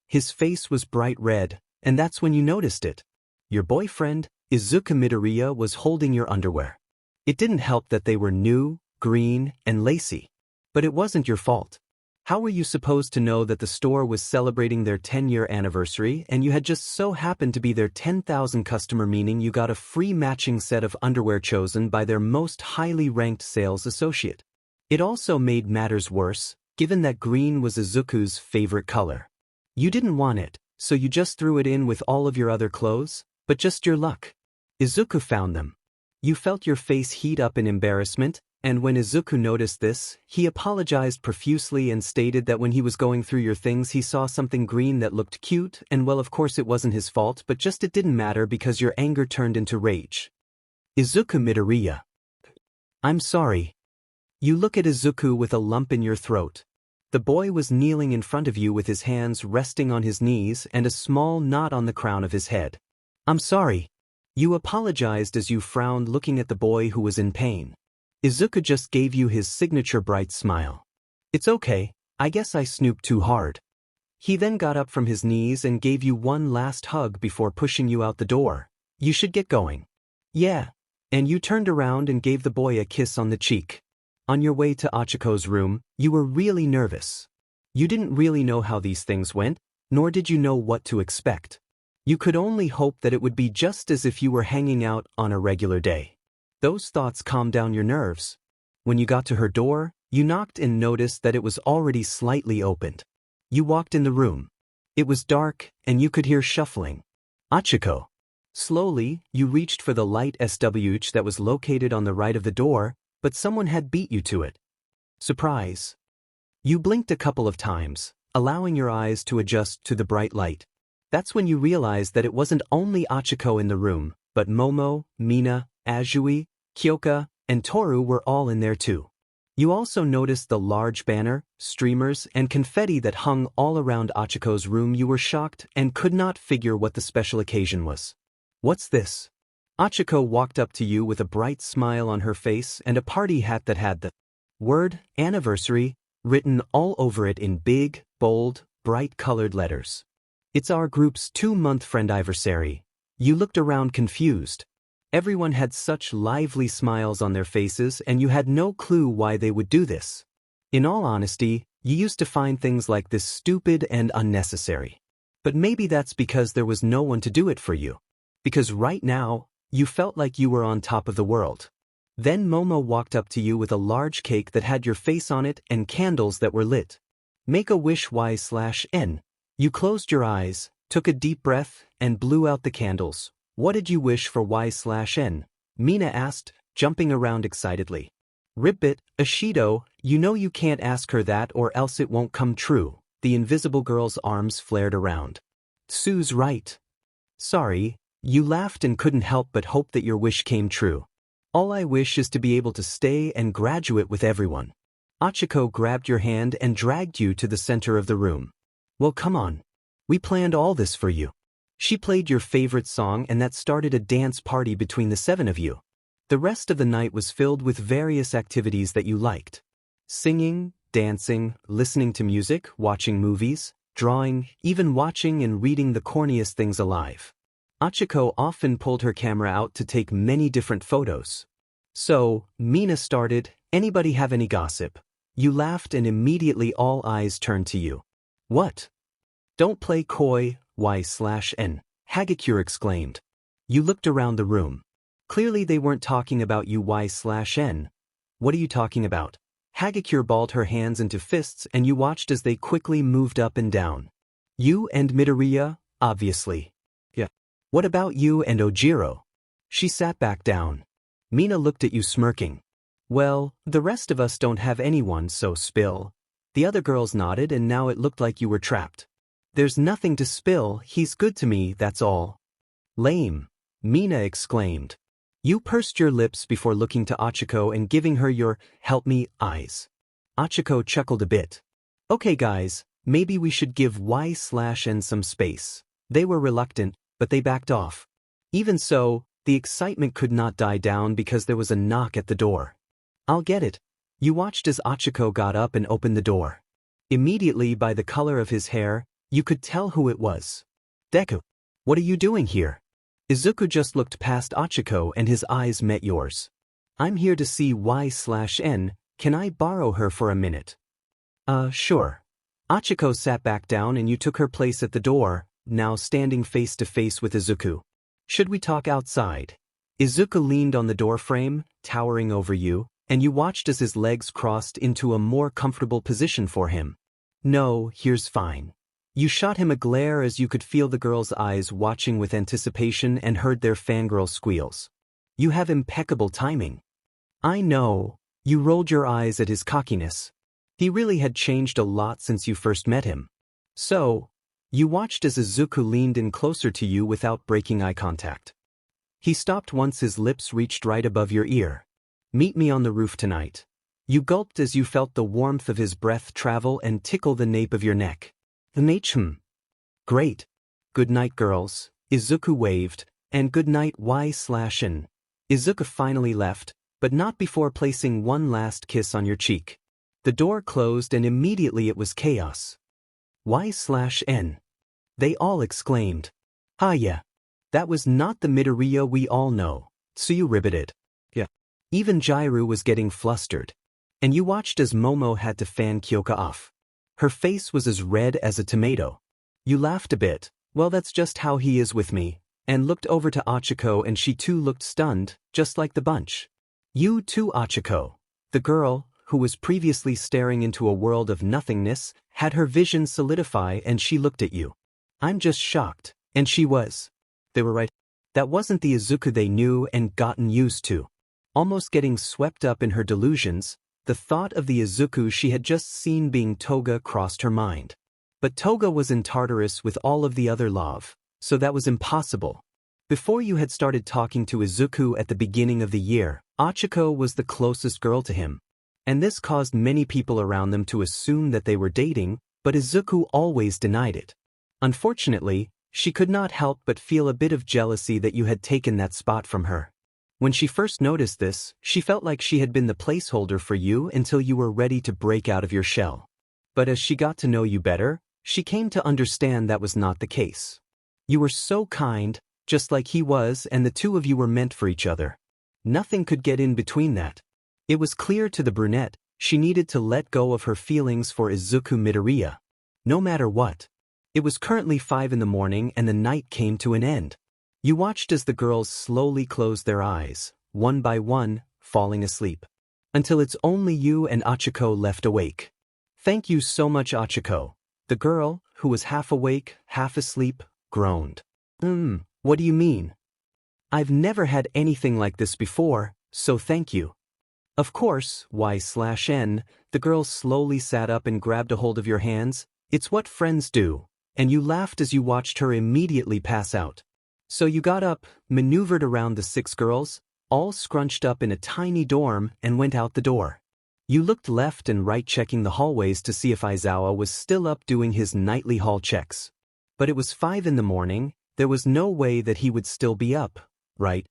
His face was bright red, and that's when you noticed it. Your boyfriend, Izuku Midoriya, was holding your underwear. It didn't help that they were new, green, and lacy. But it wasn't your fault. How were you supposed to know that the store was celebrating their 10-year anniversary and you had just so happened to be their 10,000th customer, meaning you got a free matching set of underwear chosen by their most highly ranked sales associate? It also made matters worse, given that green was Izuku's favorite color. You didn't want it, so you just threw it in with all of your other clothes, but just your luck. Izuku found them. You felt your face heat up in embarrassment, and when Izuku noticed this, he apologized profusely and stated that when he was going through your things he saw something green that looked cute, and well, of course it wasn't his fault, but just it didn't matter because your anger turned into rage. Izuku Midoriya. I'm sorry. You look at Izuku with a lump in your throat. The boy was kneeling in front of you with his hands resting on his knees and a small knot on the crown of his head. I'm sorry. You apologized as you frowned looking at the boy who was in pain. Izuku just gave you his signature bright smile. It's okay, I guess I snooped too hard. He then got up from his knees and gave you one last hug before pushing you out the door. You should get going. Yeah. And you turned around and gave the boy a kiss on the cheek. On your way to Achiko's room, you were really nervous. You didn't really know how these things went, nor did you know what to expect. You could only hope that it would be just as if you were hanging out on a regular day. Those thoughts calmed down your nerves. When you got to her door, you knocked and noticed that it was already slightly opened. You walked in the room. It was dark, and you could hear shuffling. Achiko. Slowly, you reached for the light switch that was located on the right of the door, but someone had beat you to it. Surprise. You blinked a couple of times, allowing your eyes to adjust to the bright light. That's when you realized that it wasn't only Achiko in the room, but Momo, Mina, Azui, Kyoka, and Toru were all in there too. You also noticed the large banner, streamers, and confetti that hung all around Achiko's room. You were shocked and could not figure what the special occasion was. What's this? Achiko walked up to you with a bright smile on her face and a party hat that had the word anniversary written all over it in big, bold, bright-colored letters. It's our group's 2-month friendiversary. You looked around confused. Everyone had such lively smiles on their faces and you had no clue why they would do this. In all honesty, you used to find things like this stupid and unnecessary. But maybe that's because there was no one to do it for you. Because right now, you felt like you were on top of the world. Then Momo walked up to you with a large cake that had your face on it and candles that were lit. Make a wish Y/N. You closed your eyes, took a deep breath, and blew out the candles. What did you wish for Y/N? Mina asked, jumping around excitedly. Ribbit, Ashido, you know you can't ask her that or else it won't come true. The invisible girl's arms flared around. Tsu's right. Sorry, you laughed and couldn't help but hope that your wish came true. All I wish is to be able to stay and graduate with everyone. Achiko grabbed your hand and dragged you to the center of the room. Well, come on. We planned all this for you. She played your favorite song and that started a dance party between the 7 of you. The rest of the night was filled with various activities that you liked. Singing, dancing, listening to music, watching movies, drawing, even watching and reading the corniest things alive. Achiko often pulled her camera out to take many different photos. So, Mina started, anybody have any gossip? You laughed and immediately all eyes turned to you. What? Don't play coy, Y/N, Hagakure exclaimed. You looked around the room. Clearly they weren't talking about you Y/N. What are you talking about? 𝐤𝐽𝑢𝑟 balled her hands into fists and you watched as they quickly moved up and down. You and Midoriya, obviously. Yeah. What about you and Ojiro? She sat back down. Mina looked at you smirking. Well, the rest of us don't have anyone, so spill. The other girls nodded and now it looked like you were trapped. There's nothing to spill, he's good to me, that's all. Lame. Mina exclaimed. You pursed your lips before looking to Achiko and giving her your help me eyes. Achiko chuckled a bit. Okay guys, maybe we should give Y/N some space. They were reluctant, but they backed off. Even so, the excitement could not die down because there was a knock at the door. I'll get it. You watched as Achiko got up and opened the door. Immediately by the color of his hair, you could tell who it was. Deku. What are you doing here? Izuku just looked past Achiko and his eyes met yours. I'm here to see Y/N, can I borrow her for a minute? Sure. Achiko sat back down and you took her place at the door, now standing face to face with Izuku. Should we talk outside? Izuku leaned on the doorframe, towering over you, and you watched as his legs crossed into a more comfortable position for him. No, here's fine. You shot him a glare as you could feel the girl's eyes watching with anticipation and heard their fangirl squeals. You have impeccable timing. I know. You rolled your eyes at his cockiness. He really had changed a lot since you first met him. So, you watched as Izuku leaned in closer to you without breaking eye contact. He stopped once his lips reached right above your ear. Meet me on the roof tonight. You gulped as you felt the warmth of his breath travel and tickle the nape of your neck. The nape. Great. Good night, girls. Izuku waved, and good night Y/N. Izuku finally left, but not before placing one last kiss on your cheek. The door closed and immediately it was chaos. Y/N. They all exclaimed. Ah yeah. That was not the Midoriya we all know. Tsuyu riveted. Yeah. Even Jiru was getting flustered. And you watched as Momo had to fan Kyoka off. Her face was as red as a tomato. You laughed a bit, well that's just how he is with me, and looked over to Achiko and she too looked stunned, just like the bunch. You too, Achiko. The girl, who was previously staring into a world of nothingness, had her vision solidify and she looked at you. I'm just shocked, and she was. They were right. That wasn't the Izuku they knew and gotten used to. Almost getting swept up in her delusions, the thought of the Izuku she had just seen being Toga crossed her mind. But Toga was in Tartarus with all of the other love, so that was impossible. Before you had started talking to Izuku at the beginning of the year, Achiko was the closest girl to him. And this caused many people around them to assume that they were dating, but Izuku always denied it. Unfortunately, she could not help but feel a bit of jealousy that you had taken that spot from her. When she first noticed this, she felt like she had been the placeholder for you until you were ready to break out of your shell. But as she got to know you better, she came to understand that was not the case. You were so kind, just like he was, and the two of you were meant for each other. Nothing could get in between that. It was clear to the brunette, she needed to let go of her feelings for Izuku Midoriya. No matter what. It was currently 5 in the morning and the night came to an end. You watched as the girls slowly closed their eyes, one by one, falling asleep. Until it's only you and Achiko left awake. Thank you so much, Achiko. The girl, who was half awake, half asleep, groaned. What do you mean? I've never had anything like this before, so thank you. Of course, Y/N, the girl slowly sat up and grabbed a hold of your hands. It's what friends do. And you laughed as you watched her immediately pass out. So you got up, maneuvered around the 6 girls, all scrunched up in a tiny dorm, and went out the door. You looked left and right checking the hallways to see if Aizawa was still up doing his nightly hall checks. But it was 5 in the morning, there was no way that he would still be up, right?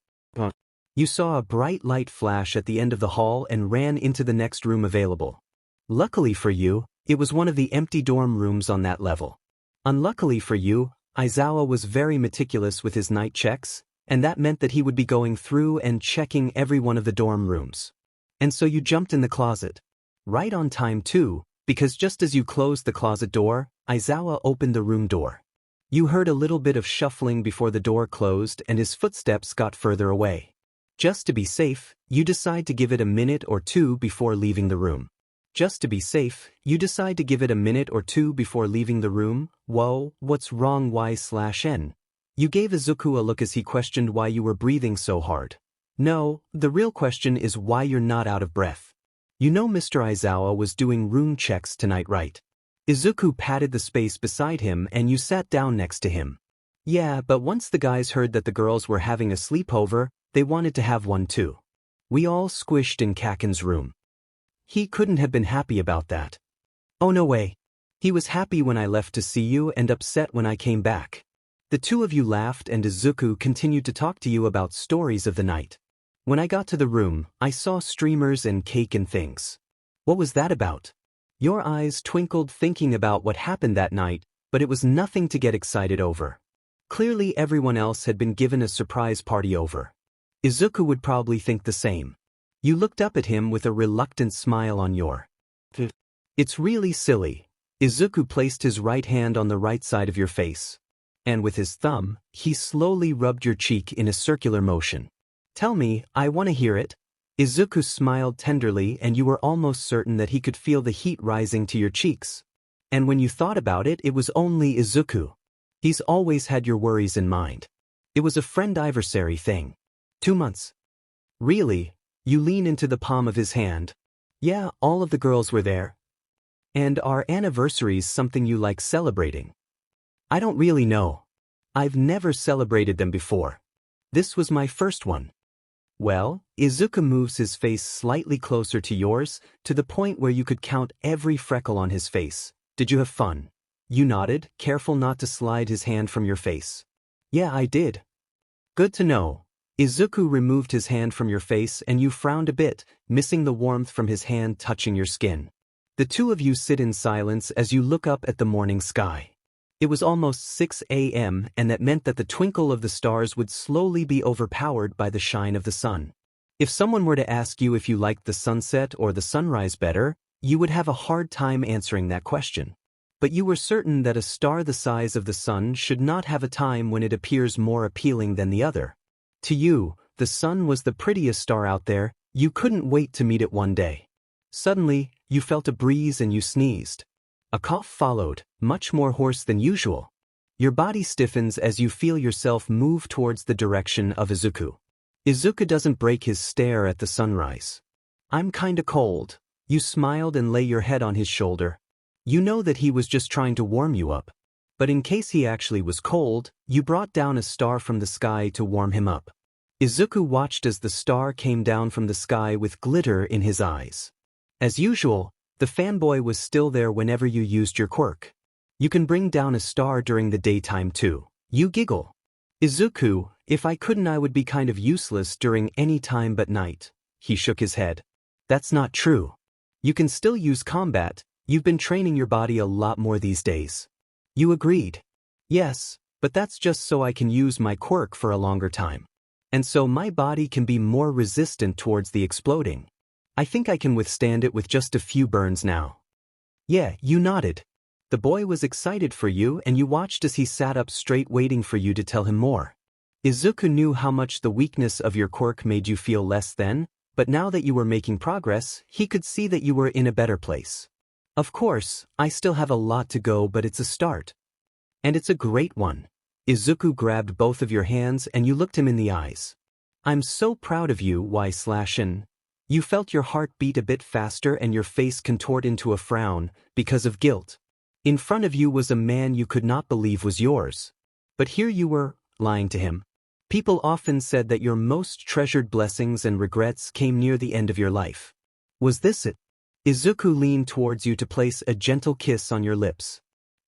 You saw a bright light flash at the end of the hall and ran into the next room available. Luckily for you, it was one of the empty dorm rooms on that level. Unluckily for you, Aizawa was very meticulous with his night checks, and that meant that he would be going through and checking every one of the dorm rooms. And so you jumped in the closet. Right on time too, because just as you closed the closet door, Aizawa opened the room door. You heard a little bit of shuffling before the door closed and his footsteps got further away. Just to be safe, you decide to give it a minute or two before leaving the room. Just to be safe, you decide to give it a minute or two before leaving the room. Whoa, what's wrong Y/N? You gave Izuku a look as he questioned why you were breathing so hard. No, the real question is why you're not out of breath. You know Mr. Aizawa was doing room checks tonight, right? Izuku patted the space beside him and you sat down next to him. Yeah, but once the guys heard that the girls were having a sleepover, they wanted to have one too. We all squished in Kaken's room. He couldn't have been happy about that. Oh no way. He was happy when I left to see you and upset when I came back. The two of you laughed and Izuku continued to talk to you about stories of the night. When I got to the room, I saw streamers and cake and things. What was that about? Your eyes twinkled thinking about what happened that night, but it was nothing to get excited over. Clearly everyone else had been given a surprise party over. Izuku would probably think the same. You looked up at him with a reluctant smile on your face. It's really silly. Izuku placed his right hand on the right side of your face. And with his thumb, he slowly rubbed your cheek in a circular motion. Tell me, I want to hear it. Izuku smiled tenderly and you were almost certain that he could feel the heat rising to your cheeks. And when you thought about it, it was only Izuku. He's always had your worries in mind. It was a friend-adversary thing. 2 months. Really? You lean into the palm of his hand. Yeah, all of the girls were there. And are anniversaries something you like celebrating? I don't really know. I've never celebrated them before. This was my first one. Well, Izuku moves his face slightly closer to yours, to the point where you could count every freckle on his face. Did you have fun? You nodded, careful not to slide his hand from your face. Yeah, I did. Good to know. Izuku removed his hand from your face and you frowned a bit, missing the warmth from his hand touching your skin. The two of you sit in silence as you look up at the morning sky. It was almost 6 a.m. and that meant that the twinkle of the stars would slowly be overpowered by the shine of the sun. If someone were to ask you if you liked the sunset or the sunrise better, you would have a hard time answering that question. But you were certain that a star the size of the sun should not have a time when it appears more appealing than the other. To you, the sun was the prettiest star out there. You couldn't wait to meet it one day. Suddenly, you felt a breeze and you sneezed. A cough followed, much more hoarse than usual. Your body stiffens as you feel yourself move towards the direction of Izuku. Izuku doesn't break his stare at the sunrise. I'm kinda cold. You smiled and lay your head on his shoulder. You know that he was just trying to warm you up. But in case he actually was cold, you brought down a star from the sky to warm him up. Izuku watched as the star came down from the sky with glitter in his eyes. As usual, the fanboy was still there whenever you used your quirk. You can bring down a star during the daytime too. You giggle. Izuku, if I couldn't I would be kind of useless during any time but night. He shook his head. That's not true. You can still use combat. You've been training your body a lot more these days. You agreed. Yes, but that's just so I can use my quirk for a longer time. And so my body can be more resistant towards the exploding. I think I can withstand it with just a few burns now. Yeah, you nodded. The boy was excited for you and you watched as he sat up straight waiting for you to tell him more. Izuku knew how much the weakness of your quirk made you feel less than, but now that you were making progress, he could see that you were in a better place. Of course, I still have a lot to go but it's a start. And it's a great one. Izuku grabbed both of your hands and you looked him in the eyes. I'm so proud of you, Y/N. You felt your heart beat a bit faster and your face contoured into a frown, because of guilt. In front of you was a man you could not believe was yours. But here you were, lying to him. People often said that your most treasured blessings and regrets came near the end of your life. Was this it? Izuku leaned towards you to place a gentle kiss on your lips.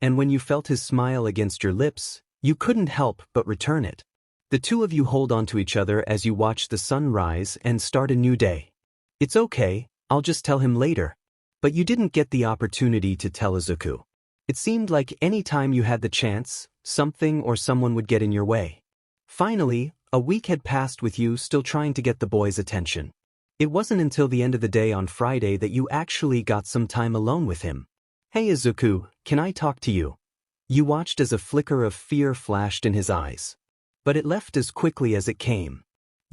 And when you felt his smile against your lips, you couldn't help but return it. The two of you hold on to each other as you watch the sun rise and start a new day. It's okay, I'll just tell him later. But you didn't get the opportunity to tell Izuku. It seemed like any time you had the chance, something or someone would get in your way. Finally, a week had passed with you still trying to get the boy's attention. It wasn't until the end of the day on Friday that you actually got some time alone with him. Hey Izuku, can I talk to you? You watched as a flicker of fear flashed in his eyes. But it left as quickly as it came.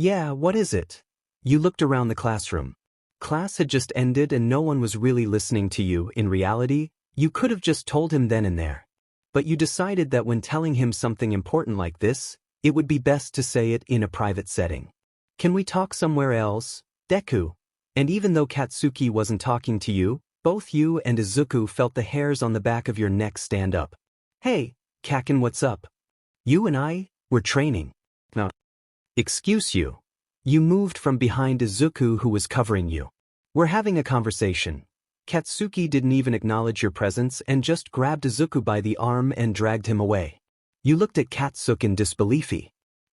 Yeah, what is it? You looked around the classroom. Class had just ended and no one was really listening to you. In reality, you could have just told him then and there. But you decided that when telling him something important like this, it would be best to say it in a private setting. Can we talk somewhere else, Deku? And even though Katsuki wasn't talking to you, both you and Izuku felt the hairs on the back of your neck stand up. Hey, Kaken, what's up? You and I, we're training. No. Excuse you. You moved from behind Izuku who was covering you. We're having a conversation. Katsuki didn't even acknowledge your presence and just grabbed Izuku by the arm and dragged him away. You looked at Katsuki in disbelief.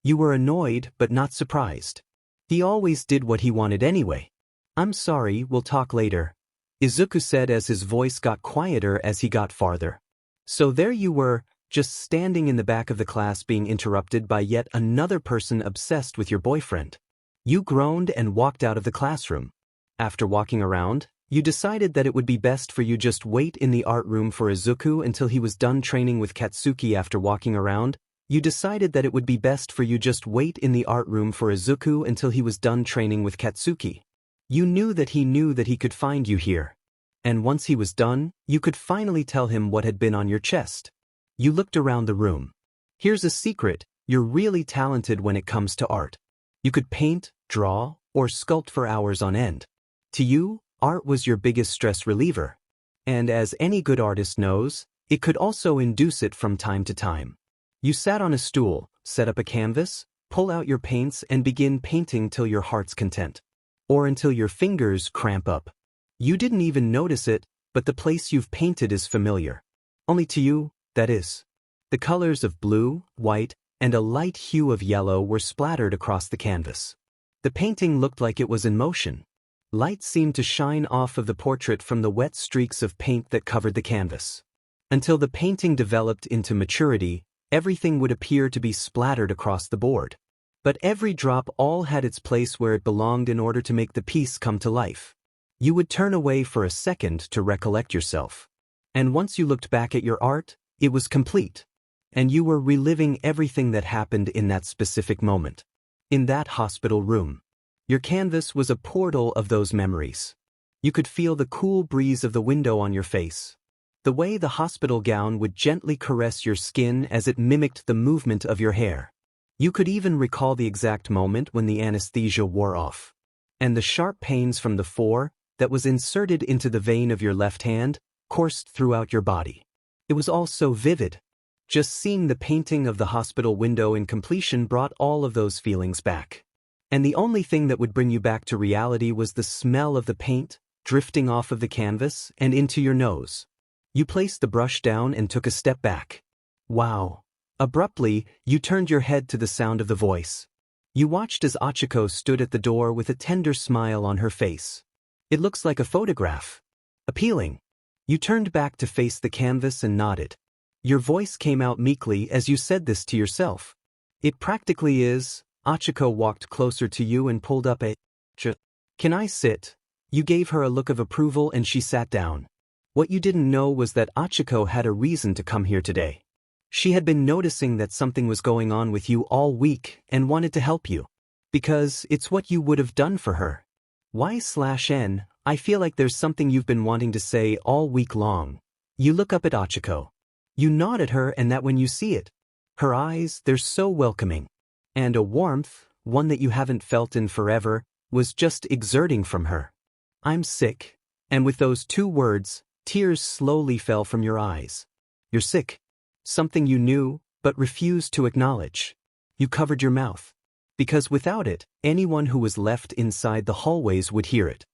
You were annoyed but not surprised. He always did what he wanted anyway. I'm sorry, we'll talk later, Izuku said as his voice got quieter as he got farther. So there you were, just standing in the back of the class being interrupted by yet another person obsessed with your boyfriend. You groaned and walked out of the classroom. After walking around, you decided that it would be best for you just wait in the art room for Izuku until he was done training with Katsuki. After walking around, you decided that it would be best for you just wait in the art room for Izuku until he was done training with Katsuki. You knew that he could find you here. And once he was done, you could finally tell him what had been on your chest. You looked around the room. Here's a secret, you're really talented when it comes to art. You could paint, draw, or sculpt for hours on end. To you, art was your biggest stress reliever. And as any good artist knows, it could also induce it from time to time. You sat on a stool, set up a canvas, pull out your paints and begin painting till your heart's content. Or until your fingers cramp up. You didn't even notice it, but the place you've painted is familiar. Only to you, that is. The colors of blue, white, and a light hue of yellow were splattered across the canvas. The painting looked like it was in motion. Light seemed to shine off of the portrait from the wet streaks of paint that covered the canvas. Until the painting developed into maturity, everything would appear to be splattered across the board. But every drop all had its place where it belonged in order to make the piece come to life. You would turn away for a second to recollect yourself. And once you looked back at your art, it was complete. And you were reliving everything that happened in that specific moment. In that hospital room. Your canvas was a portal of those memories. You could feel the cool breeze of the window on your face. The way the hospital gown would gently caress your skin as it mimicked the movement of your hair. You could even recall the exact moment when the anesthesia wore off. And the sharp pains from the ℕ that was inserted into the vein of your left hand coursed throughout your body. It was all so vivid. Just seeing the painting of the hospital window in completion brought all of those feelings back. And the only thing that would bring you back to reality was the smell of the paint drifting off of the canvas and into your nose. You placed the brush down and took a step back. Wow. Abruptly, you turned your head to the sound of the voice. You watched as Achiko stood at the door with a tender smile on her face. It looks like a photograph. Appealing. You turned back to face the canvas and nodded. Your voice came out meekly as you said this to yourself. It practically is. Achiko walked closer to you and pulled up a chair. Can I sit? You gave her a look of approval and she sat down. What you didn't know was that Achiko had a reason to come here today. She had been noticing that something was going on with you all week and wanted to help you. Because it's what you would have done for her. Y/N, I feel like there's something you've been wanting to say all week long. You look up at Achiko. You nod at her and that when you see it. Her eyes, they're so welcoming. And a warmth, one that you haven't felt in forever, was just exerting from her. I'm sick. And with those two words, tears slowly fell from your eyes. You're sick. Something you knew, but refused to acknowledge. You covered your mouth. Because without it, anyone who was left inside the hallways would hear it.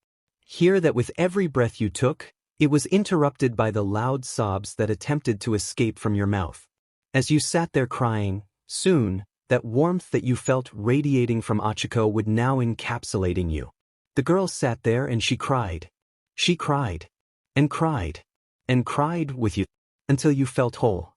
Hear that with every breath you took, it was interrupted by the loud sobs that attempted to escape from your mouth. As you sat there crying, soon, that warmth that you felt radiating from Achiko would now encapsulating you. The girl sat there and she cried. She cried. And cried. And cried with you. Until you felt whole.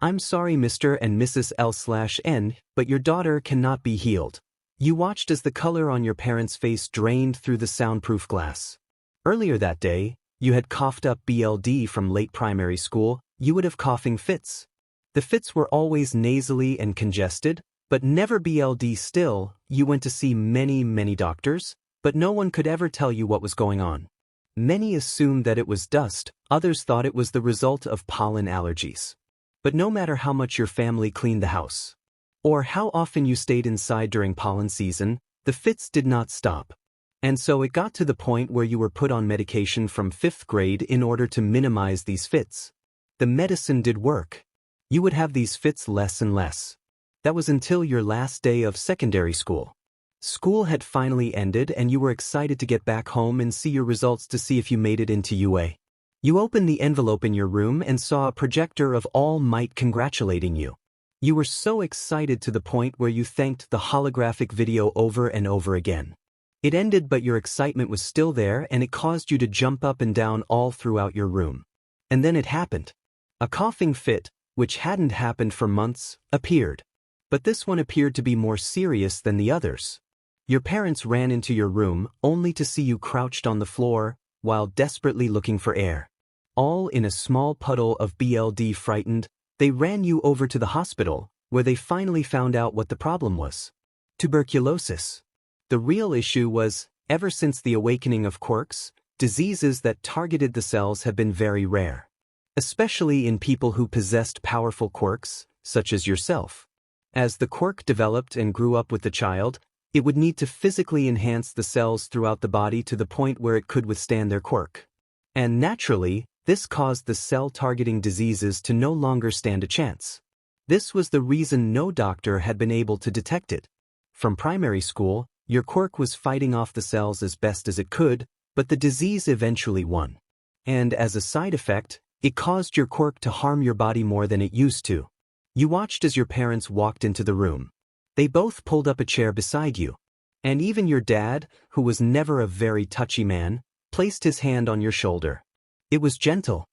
I'm sorry Mr. and Mrs. L/N, but your daughter cannot be healed. You watched as the color on your parents' face drained through the soundproof glass. Earlier that day, you had coughed up BLD from late primary school. You would have coughing fits. The fits were always nasally and congested, But never BLD. Still, you went to see many doctors, but no one could ever tell you what was going on. Many assumed that it was dust, others thought it was the result of pollen allergies. But no matter how much your family cleaned the house, or how often you stayed inside during pollen season, the fits did not stop. And so it got to the point where you were put on medication from 5th grade in order to minimize these fits. The medicine did work. You would have these fits less and less. That was until your last day of secondary school. School had finally ended and you were excited to get back home and see your results to see if you made it into UA. You opened the envelope in your room and saw a projector of All Might congratulating you. You were so excited to the point where you thanked the holographic video over and over again. It ended, but your excitement was still there and it caused you to jump up and down all throughout your room. And then it happened. A coughing fit, which hadn't happened for months, appeared. But this one appeared to be more serious than the others. Your parents ran into your room only to see you crouched on the floor while desperately looking for air. All in a small puddle of BLD. Frightened, they ran you over to the hospital, where they finally found out what the problem was. Tuberculosis. The real issue was, ever since the awakening of quirks, diseases that targeted the cells have been very rare. Especially in people who possessed powerful quirks, such as yourself. As the quirk developed and grew up with the child, it would need to physically enhance the cells throughout the body to the point where it could withstand their quirk. And naturally, this caused the cell-targeting diseases to no longer stand a chance. This was the reason no doctor had been able to detect it. From primary school, your quirk was fighting off the cells as best as it could, but the disease eventually won. And as a side effect, it caused your quirk to harm your body more than it used to. You watched as your parents walked into the room. They both pulled up a chair beside you. And even your dad, who was never a very touchy man, placed his hand on your shoulder. It was gentle.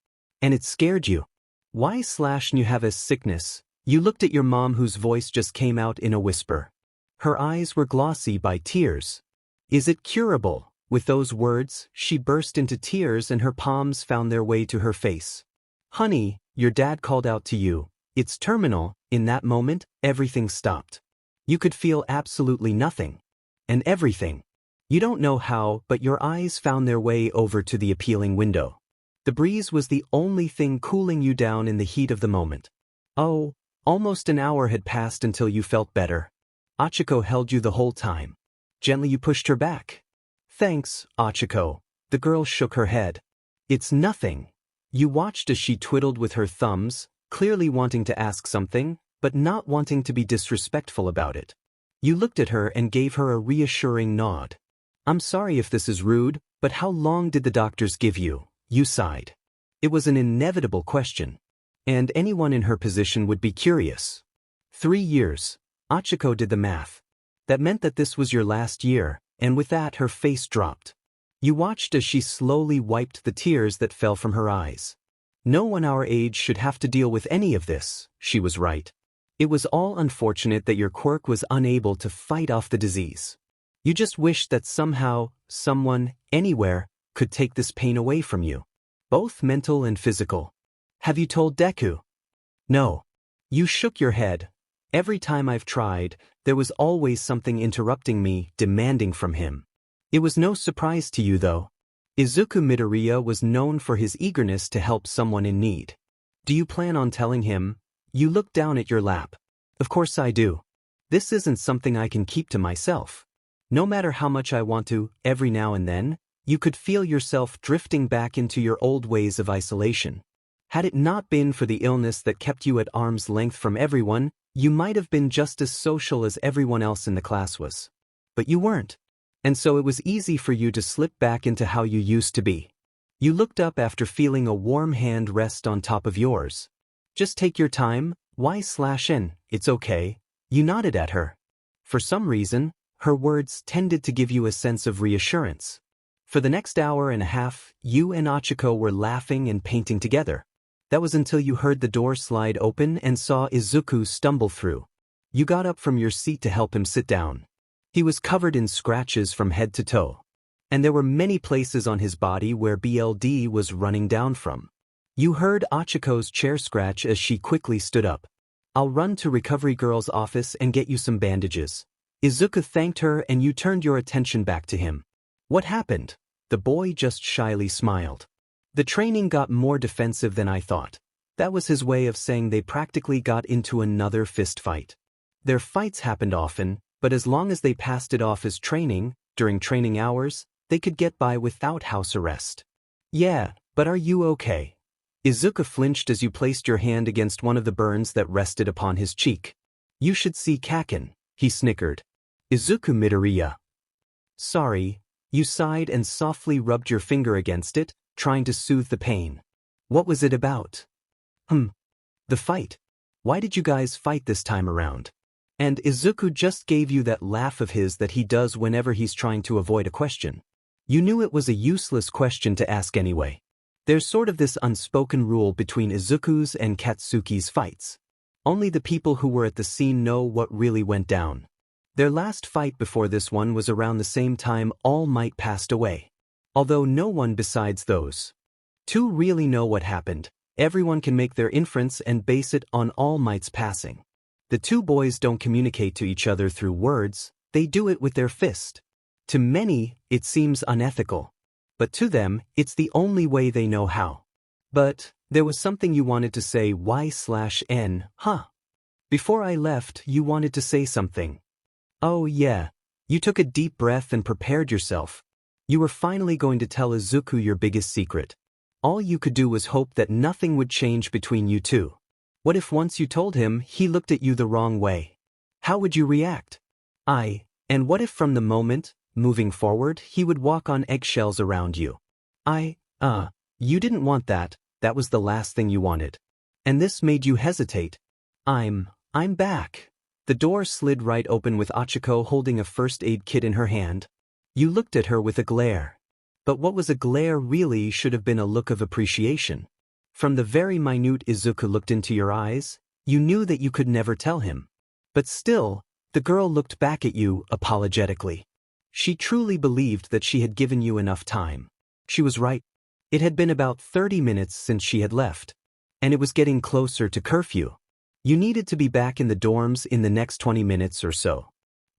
And it scared you. 𝑦/𝑤 sickness. You looked at your mom, whose voice just came out in a whisper. Her eyes were glossy by tears. Is it curable? With those words, she burst into tears and her palms found their way to her face. Honey, your dad called out to you. It's terminal. In that moment, everything stopped. You could feel absolutely nothing. And everything. You don't know how, but your eyes found their way over to the appealing window. The breeze was the only thing cooling you down in the heat of the moment. Oh, almost an hour had passed until you felt better. 𝐻𝐸𝐾 held you the whole time. Gently you pushed her back. Thanks, 𝐻𝐸𝐾. The girl shook her head. It's nothing. You watched as she twiddled with her thumbs, clearly wanting to ask something, but not wanting to be disrespectful about it. You looked at her and gave her a reassuring nod. I'm sorry if this is rude, but how long did the doctors give you? You sighed. It was an inevitable question. And anyone in her position would be curious. 3 years. 𝐻𝐸𝐾 did the math. That meant that this was your last year, and with that her face dropped. You watched as she slowly wiped the tears that fell from her eyes. No one our age should have to deal with any of this, she was right. It was all unfortunate that your quirk was unable to fight off the disease. You just wished that somehow, someone, anywhere, could take this pain away from you. Both mental and physical. Have you told Deku? No. You shook your head. Every time I've tried, there was always something interrupting me, demanding from him. It was no surprise to you though. Izuku Midoriya was known for his eagerness to help someone in need. Do you plan on telling him? You looked down at your lap. Of course I do. This isn't something I can keep to myself. No matter how much I want to, every now and then, you could feel yourself drifting back into your old ways of isolation. Had it not been for the illness that kept you at arm's length from everyone, you might have been just as social as everyone else in the class was. But you weren't. And so it was easy for you to slip back into how you used to be. You looked up after feeling a warm hand rest on top of yours. Just take your time, 𝑦/𝑛, it's okay. You nodded at her. For some reason, her words tended to give you a sense of reassurance. For the next hour and a half, you and 𝐻𝐸𝐾 were laughing and painting together. That was until you heard the door slide open and saw Izuku stumble through. You got up from your seat to help him sit down. He was covered in scratches from head to toe. And there were many places on his body where BLD was running down from. You heard 𝐻𝐸𝐾's chair scratch as she quickly stood up. I'll run to Recovery Girl's office and get you some bandages. Izuku thanked her and you turned your attention back to him. What happened? The boy just shyly smiled. The training got more defensive than I thought. That was his way of saying they practically got into another fist fight. Their fights happened often, but as long as they passed it off as training, during training hours, they could get by without house arrest. Yeah, but are you okay? Izuku flinched as you placed your hand against one of the burns that rested upon his cheek. You should see Kaken, he snickered. Izuku Midoriya. Sorry, you sighed and softly rubbed your finger against it, trying to soothe the pain. What was it about? The fight. Why did you guys fight this time around? And Izuku just gave you that laugh of his that he does whenever he's trying to avoid a question. You knew it was a useless question to ask anyway. There's sort of this unspoken rule between Izuku's and Katsuki's fights. Only the people who were at the scene know what really went down. Their last fight before this one was around the same time All Might passed away. Although no one besides those two really know what happened, everyone can make their inference and base it on All Might's passing. The two boys don't communicate to each other through words, they do it with their fist. To many, it seems unethical. But to them, it's the only way they know how. But there was something you wanted to say Y/N, huh? Before I left, you wanted to say something. Oh yeah. You took a deep breath and prepared yourself. You were finally going to tell Izuku your biggest secret. All you could do was hope that nothing would change between you two. What if once you told him, he looked at you the wrong way? How would you react? And what if from the moment, moving forward, he would walk on eggshells around you? You didn't want that, that was the last thing you wanted. And this made you hesitate. I'm back. The door slid right open with Achiko holding a first aid kit in her hand. You looked at her with a glare. But what was a glare really should have been a look of appreciation. From the very minute Izuku looked into your eyes, you knew that you could never tell him. But still, the girl looked back at you apologetically. She truly believed that she had given you enough time. She was right. It had been about 30 minutes since she had left. And it was getting closer to curfew. You needed to be back in the dorms in the next 20 minutes or so.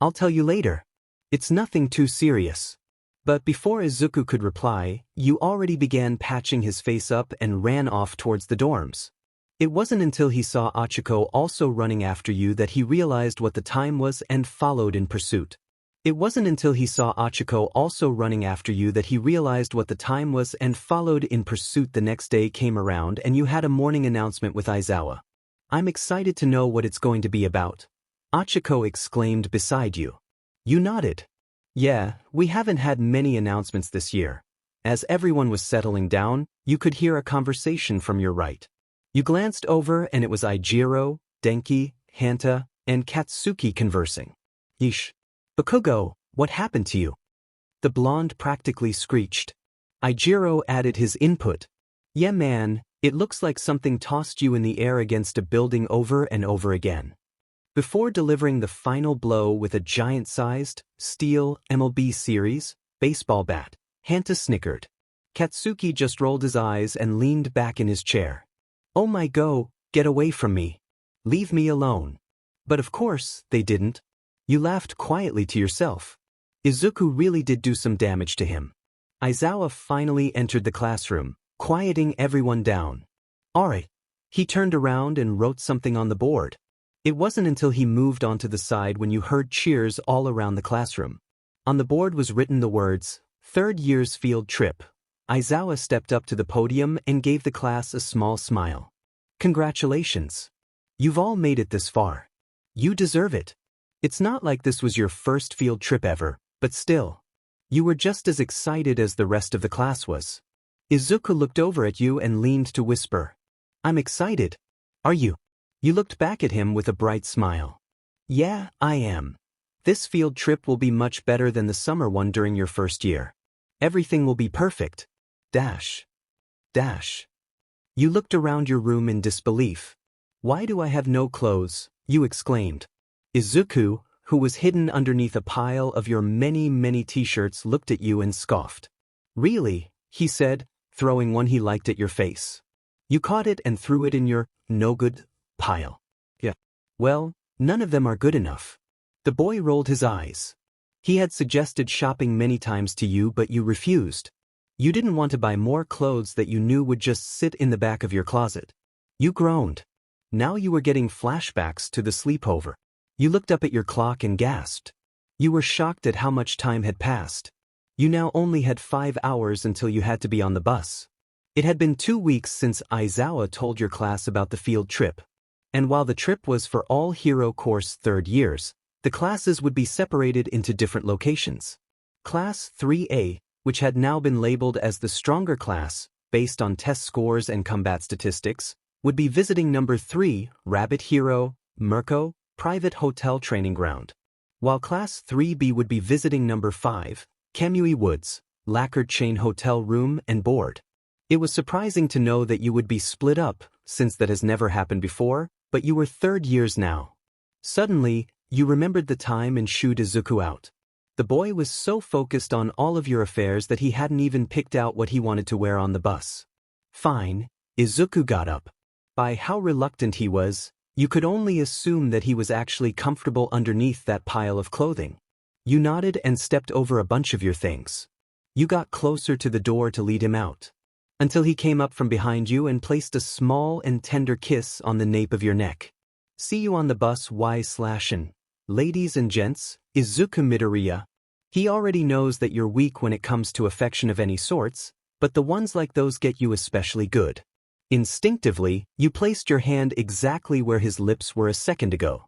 I'll tell you later. It's nothing too serious. But before Izuku could reply, you already began patching his face up and ran off towards the dorms. It wasn't until he saw Achiko also running after you that he realized what the time was and followed in pursuit. It wasn't until he saw Achiko also running after you that he realized what the time was and followed in pursuit. The next day came around and you had a morning announcement with Aizawa. I'm excited to know what it's going to be about. Achiko exclaimed beside you. You nodded. Yeah, we haven't had many announcements this year. As everyone was settling down, you could hear a conversation from your right. You glanced over and it was Aijiro, Denki, Hanta, and Katsuki conversing. Yeesh. Bakugo, what happened to you? The blonde practically screeched. Aijiro added his input. Yeah man, it looks like something tossed you in the air against a building over and over again. Before delivering the final blow with a giant-sized, steel MLB series baseball bat, Hanta snickered. Katsuki just rolled his eyes and leaned back in his chair. Oh my god, get away from me. Leave me alone. But of course, they didn't. You laughed quietly to yourself. Izuku really did do some damage to him. Aizawa finally entered the classroom, quieting everyone down. Alright. He turned around and wrote something on the board. It wasn't until he moved onto the side when you heard cheers all around the classroom. On the board was written the words, "Third year's field trip." Aizawa stepped up to the podium and gave the class a small smile. Congratulations. You've all made it this far. You deserve it. It's not like this was your first field trip ever, but still. You were just as excited as the rest of the class was. Izuku looked over at you and leaned to whisper. I'm excited. Are you? You looked back at him with a bright smile. Yeah, I am. This field trip will be much better than the summer one during your first year. Everything will be perfect. Dash. You looked around your room in disbelief. Why do I have no clothes? You exclaimed. Izuku, who was hidden underneath a pile of your many t-shirts, looked at you and scoffed. Really? He said, throwing one he liked at your face. You caught it and threw it in your no-good pile. Yeah. Well, none of them are good enough. The boy rolled his eyes. He had suggested shopping many times to you, but you refused. You didn't want to buy more clothes that you knew would just sit in the back of your closet. You groaned. Now you were getting flashbacks to the sleepover. You looked up at your clock and gasped. You were shocked at how much time had passed. You now only had 5 hours until you had to be on the bus. It had been 2 weeks since Aizawa told your class about the field trip. And while the trip was for all hero course 3rd years, the classes would be separated into different locations. Class 3A, which had now been labeled as the stronger class, based on test scores and combat statistics, would be visiting number 3, Rabbit Hero, Mirko, Private Hotel Training Ground. While Class 3B would be visiting number 5, Kamui Woods, Lacquered Chain Hotel Room and Board. It was surprising to know that you would be split up, since that has never happened before, but you were 3rd years now. Suddenly, you remembered the time and shooed Izuku out. The boy was so focused on all of your affairs that he hadn't even picked out what he wanted to wear on the bus. Fine, Izuku got up. By how reluctant he was, you could only assume that he was actually comfortable underneath that pile of clothing. You nodded and stepped over a bunch of your things. You got closer to the door to lead him out, until he came up from behind you and placed a small and tender kiss on the nape of your neck. See you on the bus, Y/N. Ladies and gents, Izuku Midoriya. He already knows that you're weak when it comes to affection of any sorts, but the ones like those get you especially good. Instinctively, you placed your hand exactly where his lips were a second ago.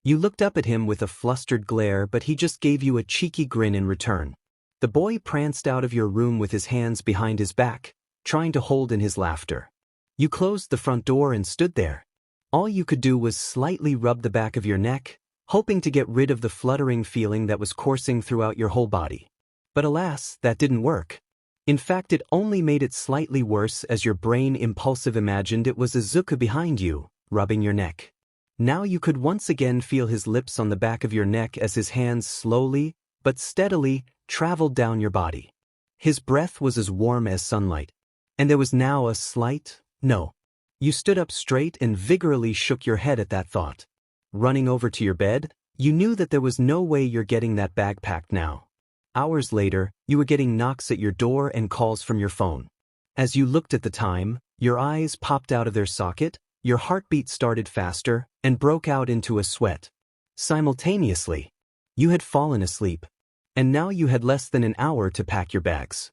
You looked up at him with a flustered glare, but he just gave you a cheeky grin in return. The boy pranced out of your room with his hands behind his back, trying to hold in his laughter. You closed the front door and stood there. All you could do was slightly rub the back of your neck, hoping to get rid of the fluttering feeling that was coursing throughout your whole body. But alas, that didn't work. In fact, it only made it slightly worse as your brain impulsive imagined it was Izuku behind you, rubbing your neck. Now you could once again feel his lips on the back of your neck as his hands slowly, but steadily, traveled down your body. His breath was as warm as sunlight. And there was now a slight, no. You stood up straight and vigorously shook your head at that thought. Running over to your bed, you knew that there was no way you're getting that bag packed now. Hours later, you were getting knocks at your door and calls from your phone. As you looked at the time, your eyes popped out of their socket, your heartbeat started faster, and broke out into a sweat. Simultaneously, you had fallen asleep. And now you had less than an hour to pack your bags.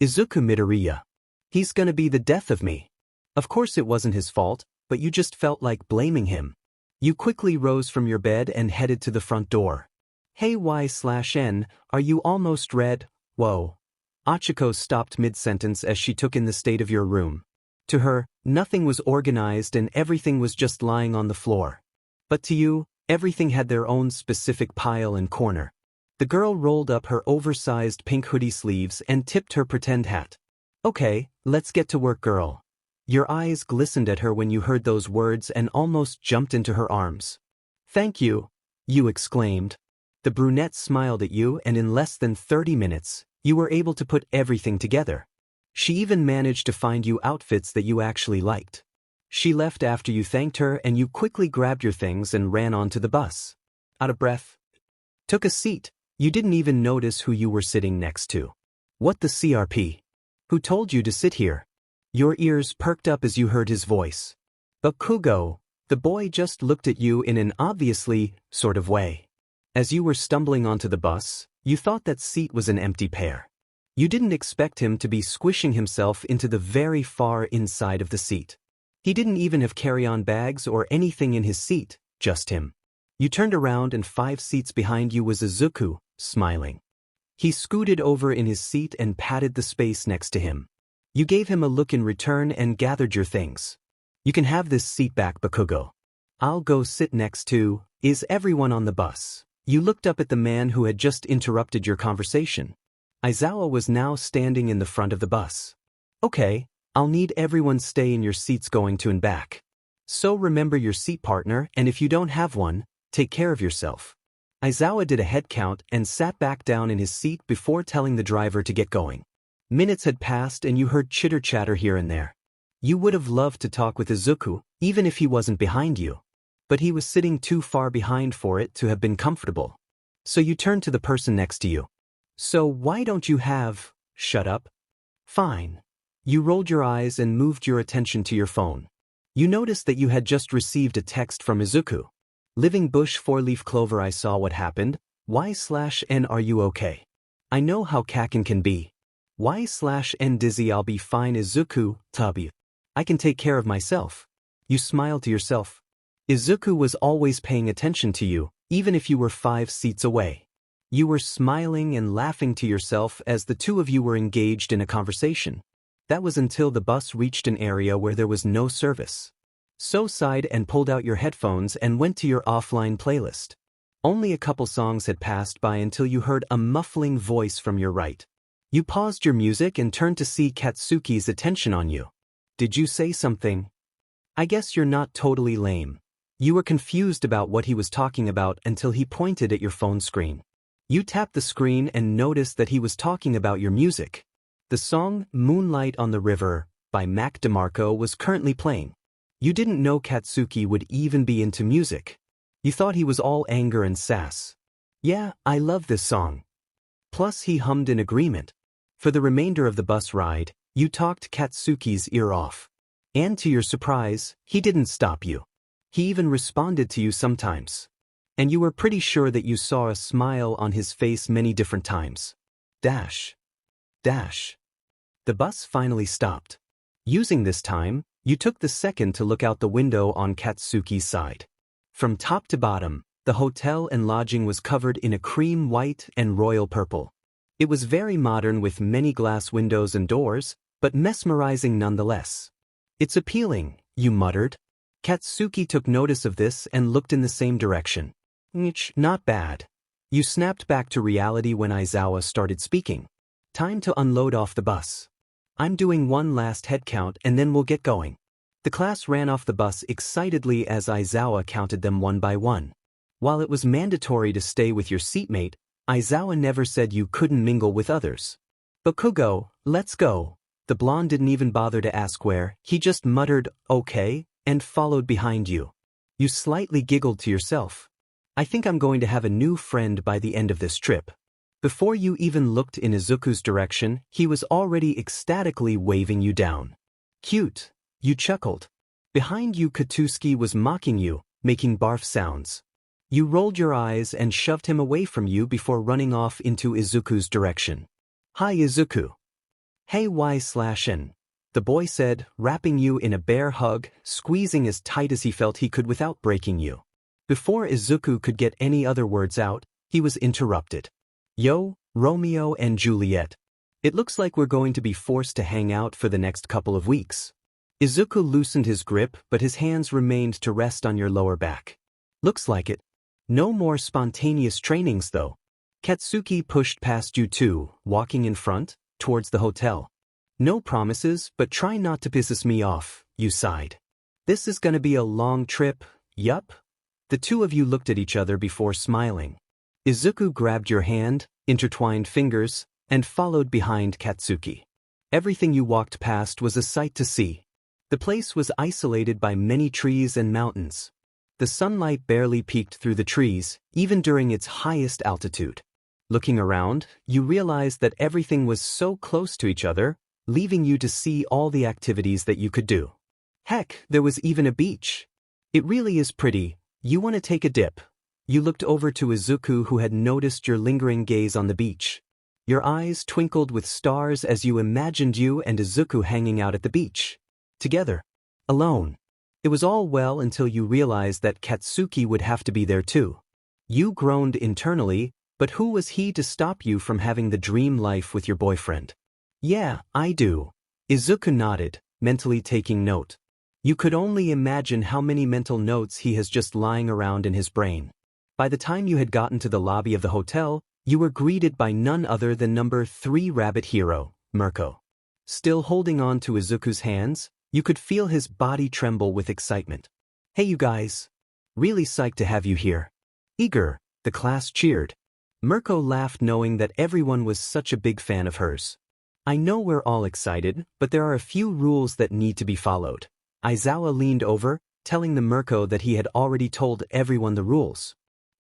Izuku Midoriya. He's gonna be the death of me. Of course it wasn't his fault, but you just felt like blaming him. You quickly rose from your bed and headed to the front door. Hey Y/N, are you almost read? Whoa. Achiko stopped mid-sentence as she took in the state of your room. To her, nothing was organized and everything was just lying on the floor. But to you, everything had their own specific pile and corner. The girl rolled up her oversized pink hoodie sleeves and tipped her pretend hat. Okay, let's get to work, girl. Your eyes glistened at her when you heard those words and almost jumped into her arms. Thank you, you exclaimed. The brunette smiled at you, and in less than 30 minutes, you were able to put everything together. She even managed to find you outfits that you actually liked. She left after you thanked her, and you quickly grabbed your things and ran onto the bus. Out of breath. Took a seat. You didn't even notice who you were sitting next to. What the CRP? Who told you to sit here? Your ears perked up as you heard his voice. Bakugo. The boy just looked at you in an obviously, sort of way. As you were stumbling onto the bus, you thought that seat was an empty pair. You didn't expect him to be squishing himself into the very far inside of the seat. He didn't even have carry-on bags or anything in his seat, just him. You turned around and 5 seats behind you was Izuku, smiling. He scooted over in his seat and patted the space next to him. You gave him a look in return and gathered your things. You can have this seat back, Bakugo. I'll go sit next to, is everyone on the bus? You looked up at the man who had just interrupted your conversation. Aizawa was now standing in the front of the bus. Okay, I'll need everyone stay in your seats going to and back. So remember your seat partner, and if you don't have one, take care of yourself. Aizawa did a head count and sat back down in his seat before telling the driver to get going. Minutes had passed and you heard chitter-chatter here and there. You would have loved to talk with Izuku, even if he wasn't behind you. but he was sitting too far behind for it to have been comfortable. So you turned to the person next to you. "So why don't you have..." "Shut up." "Fine." You rolled your eyes and moved your attention to your phone. You noticed that you had just received a text from Izuku. "Living bush 4-leaf clover, I saw what happened. Y/N, are you okay? I know how Kaken can be. Y/N, dizzy, I'll be fine. Izuku, Tabi. I can take care of myself." You smiled to yourself. Izuku was always paying attention to you, even if you were 5 seats away. You were smiling and laughing to yourself as the two of you were engaged in a conversation. That was until the bus reached an area where there was no service. So sighed and pulled out your headphones and went to your offline playlist. Only a couple songs had passed by until you heard a muffling voice from your right. You paused your music and turned to see Katsuki's attention on you. "Did you say something?" "I guess you're not totally lame." You were confused about what he was talking about until he pointed at your phone screen. You tapped the screen and noticed that he was talking about your music. The song "Moonlight on the River" by Mac DeMarco was currently playing. You didn't know Katsuki would even be into music. You thought he was all anger and sass. "Yeah, I love this song." Plus he hummed in agreement. For the remainder of the bus ride, you talked Katsuki's ear off. And to your surprise, he didn't stop you. He even responded to you sometimes. And you were pretty sure that you saw a smile on his face many different times. Dash. The bus finally stopped. Using this time, you took the second to look out the window on Katsuki's side. From top to bottom, the hotel and lodging was covered in a cream white and royal purple. It was very modern with many glass windows and doors, but mesmerizing nonetheless. "It's appealing," you muttered. Katsuki took notice of this and looked in the same direction. Not bad." You snapped back to reality when Aizawa started speaking. "Time to unload off the bus. I'm doing one last head count and then we'll get going." The class ran off the bus excitedly as Aizawa counted them one by one. While it was mandatory to stay with your seatmate, Aizawa never said you couldn't mingle with others. "Bakugo, let's go." The blonde didn't even bother to ask where, he just muttered, "Okay," and followed behind you. You slightly giggled to yourself. "I think I'm going to have a new friend by the end of this trip." Before you even looked in Izuku's direction, he was already ecstatically waving you down. "Cute," you chuckled. Behind you Katsuki was mocking you, making barf sounds. You rolled your eyes and shoved him away from you before running off into Izuku's direction. "Hi Izuku." "Hey Y/N," the boy said, wrapping you in a bear hug, squeezing as tight as he felt he could without breaking you. Before Izuku could get any other words out, he was interrupted. "Yo, Romeo and Juliet. It looks like we're going to be forced to hang out for the next couple of weeks." Izuku loosened his grip, but his hands remained to rest on your lower back. "Looks like it. No more spontaneous trainings though." Katsuki pushed past you two, walking in front, towards the hotel. "No promises, but try not to piss me off," you sighed. "This is gonna be a long trip, yup." The two of you looked at each other before smiling. Izuku grabbed your hand, intertwined fingers, and followed behind Katsuki. Everything you walked past was a sight to see. The place was isolated by many trees and mountains. The sunlight barely peeked through the trees, even during its highest altitude. Looking around, you realized that everything was so close to each other, leaving you to see all the activities that you could do. Heck, there was even a beach. "It really is pretty. You want to take a dip?" You looked over to Izuku, who had noticed your lingering gaze on the beach. Your eyes twinkled with stars as you imagined you and Izuku hanging out at the beach. Together. Alone. It was all well until you realized that Katsuki would have to be there too. You groaned internally, but who was he to stop you from having the dream life with your boyfriend? "Yeah, I do." Izuku nodded, mentally taking note. You could only imagine how many mental notes he has just lying around in his brain. By the time you had gotten to the lobby of the hotel, you were greeted by none other than number 3 rabbit hero, Mirko. Still holding on to Izuku's hands, you could feel his body tremble with excitement. "Hey you guys. Really psyched to have you here." Eager, the class cheered. Mirko laughed knowing that everyone was such a big fan of hers. "I know we're all excited, but there are a few rules that need to be followed." Aizawa leaned over, telling the 𝑚OSHI that he had already told everyone the rules.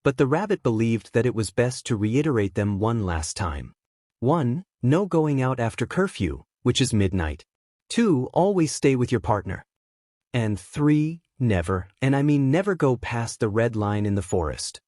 But the rabbit believed that it was best to reiterate them one last time. 1. No going out after curfew, which is midnight. 2. Always stay with your partner. And 3. Never, and I mean never go past the red line in the forest.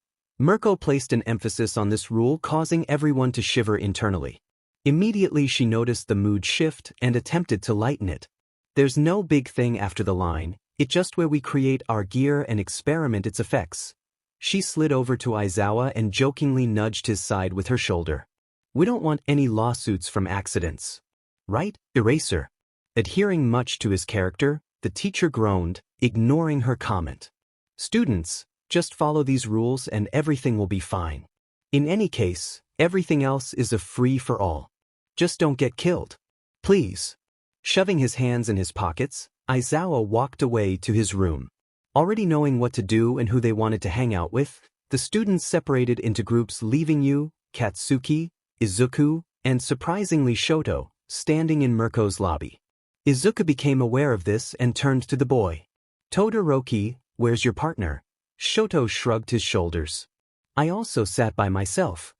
𝑚OSHI placed an emphasis on this rule, causing everyone to shiver internally. Immediately she noticed the mood shift and attempted to lighten it. There's no big thing after the line, it's just where we create our gear and experiment its effects. She slid over to Aizawa and jokingly nudged his side with her shoulder. We don't want any lawsuits from accidents. Right, Eraser? Adhering much to his character, the teacher groaned, ignoring her comment. Students, just follow these rules and everything will be fine. In any case, everything else is a free-for-all. Just don't get killed. Please. Shoving his hands in his pockets, Aizawa walked away to his room. Already knowing what to do and who they wanted to hang out with, the students separated into groups, leaving Yu, Katsuki, Izuku, and surprisingly Shoto, standing in 𝑚OSHI's lobby. Izuku became aware of this and turned to the boy. Todoroki, where's your partner? Shoto shrugged his shoulders. I also sat by myself.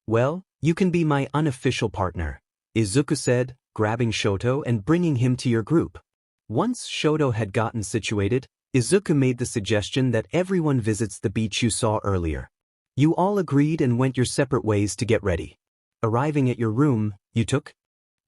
Well, you can be my unofficial partner, Izuku said, grabbing Shoto and bringing him to your group. Once Shoto had gotten situated, Izuku made the suggestion that everyone visits the beach you saw earlier. You all agreed and went your separate ways to get ready. Arriving at your room, you took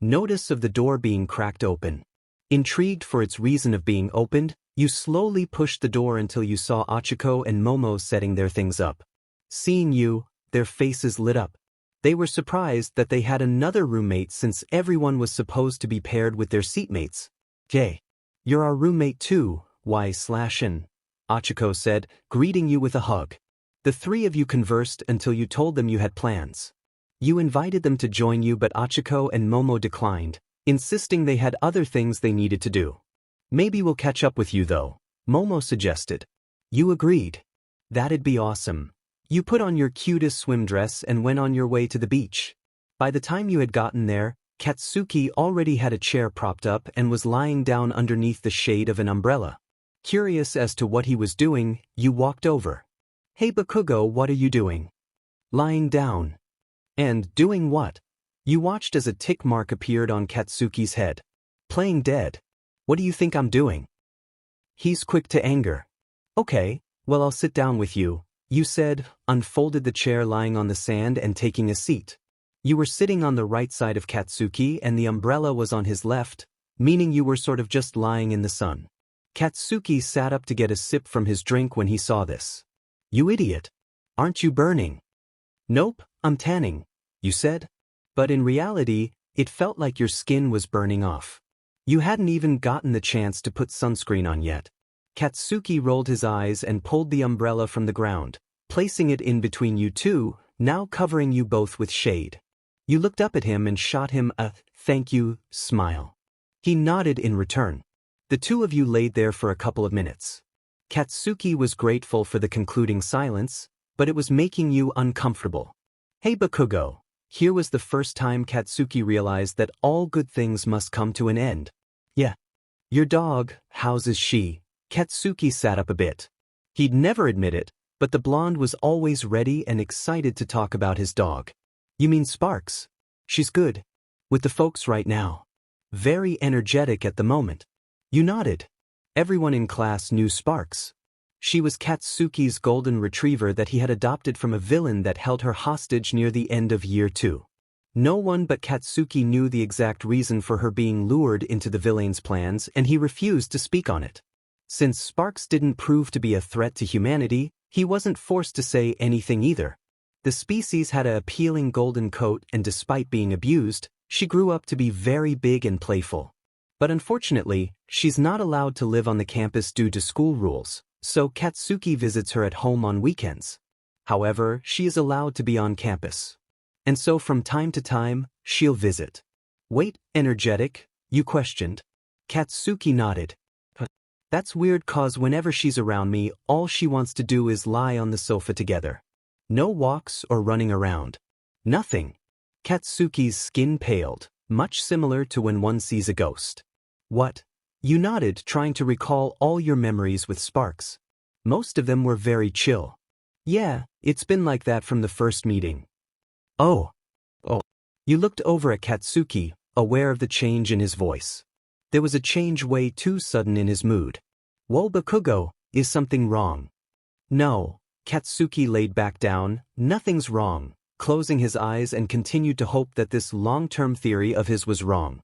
notice of the door being cracked open. Intrigued for its reason of being opened, you slowly pushed the door until you saw Achiko and Momo setting their things up. Seeing you, their faces lit up. They were surprised that they had another roommate since everyone was supposed to be paired with their seatmates. Hey, you're our roommate too, 𝑦/N, Achiko said, greeting you with a hug. The three of you conversed until you told them you had plans. You invited them to join you, but Achiko and Momo declined, insisting they had other things they needed to do. Maybe we'll catch up with you though, Momo suggested. You agreed. That'd be awesome. You put on your cutest swim dress and went on your way to the beach. By the time you had gotten there, Katsuki already had a chair propped up and was lying down underneath the shade of an umbrella. Curious as to what he was doing, you walked over. Hey Bakugo, what are you doing? Lying down. And doing what? You watched as a tick mark appeared on Katsuki's head. Playing dead. What do you think I'm doing? He's quick to anger. Okay, well I'll sit down with you, you said, unfolded the chair lying on the sand and taking a seat. You were sitting on the right side of Katsuki and the umbrella was on his left, meaning you were sort of just lying in the sun. Katsuki sat up to get a sip from his drink when he saw this. You idiot. Aren't you burning? Nope, I'm tanning, you said. But in reality, it felt like your skin was burning off. You hadn't even gotten the chance to put sunscreen on yet. Katsuki rolled his eyes and pulled the umbrella from the ground, placing it in between you two, now covering you both with shade. You looked up at him and shot him a thank you smile. He nodded in return. The two of you laid there for a couple of minutes. Katsuki was grateful for the concluding silence, but it was making you uncomfortable. Hey Bakugo. Here was the first time Katsuki realized that all good things must come to an end. Yeah. Your dog, how's she? Katsuki sat up a bit. He'd never admit it, but the blonde was always ready and excited to talk about his dog. You mean Sparks? She's good. With the folks right now. Very energetic at the moment. You nodded. Everyone in class knew Sparks. She was Katsuki's golden retriever that he had adopted from a villain that held her hostage near the end of year 2. No one but Katsuki knew the exact reason for her being lured into the villain's plans, and he refused to speak on it. Since Sparks didn't prove to be a threat to humanity, he wasn't forced to say anything either. The species had an appealing golden coat, and despite being abused, she grew up to be very big and playful. But unfortunately, she's not allowed to live on the campus due to school rules, so Katsuki visits her at home on weekends. However, she is allowed to be on campus. And so from time to time, she'll visit. Wait, energetic? You questioned. Katsuki nodded. That's weird cause whenever she's around me, all she wants to do is lie on the sofa together. No walks or running around. Nothing. Katsuki's skin paled, much similar to when one sees a ghost. What? You nodded, trying to recall all your memories with sparks. Most of them were very chill. Yeah, it's been like that from the first meeting. Oh. You looked over at Katsuki, aware of the change in his voice. There was a change way too sudden in his mood. Whoa, Bakugo, is something wrong? No. Katsuki laid back down. Nothing's wrong, closing his eyes and continued to hope that this long-term theory of his was wrong.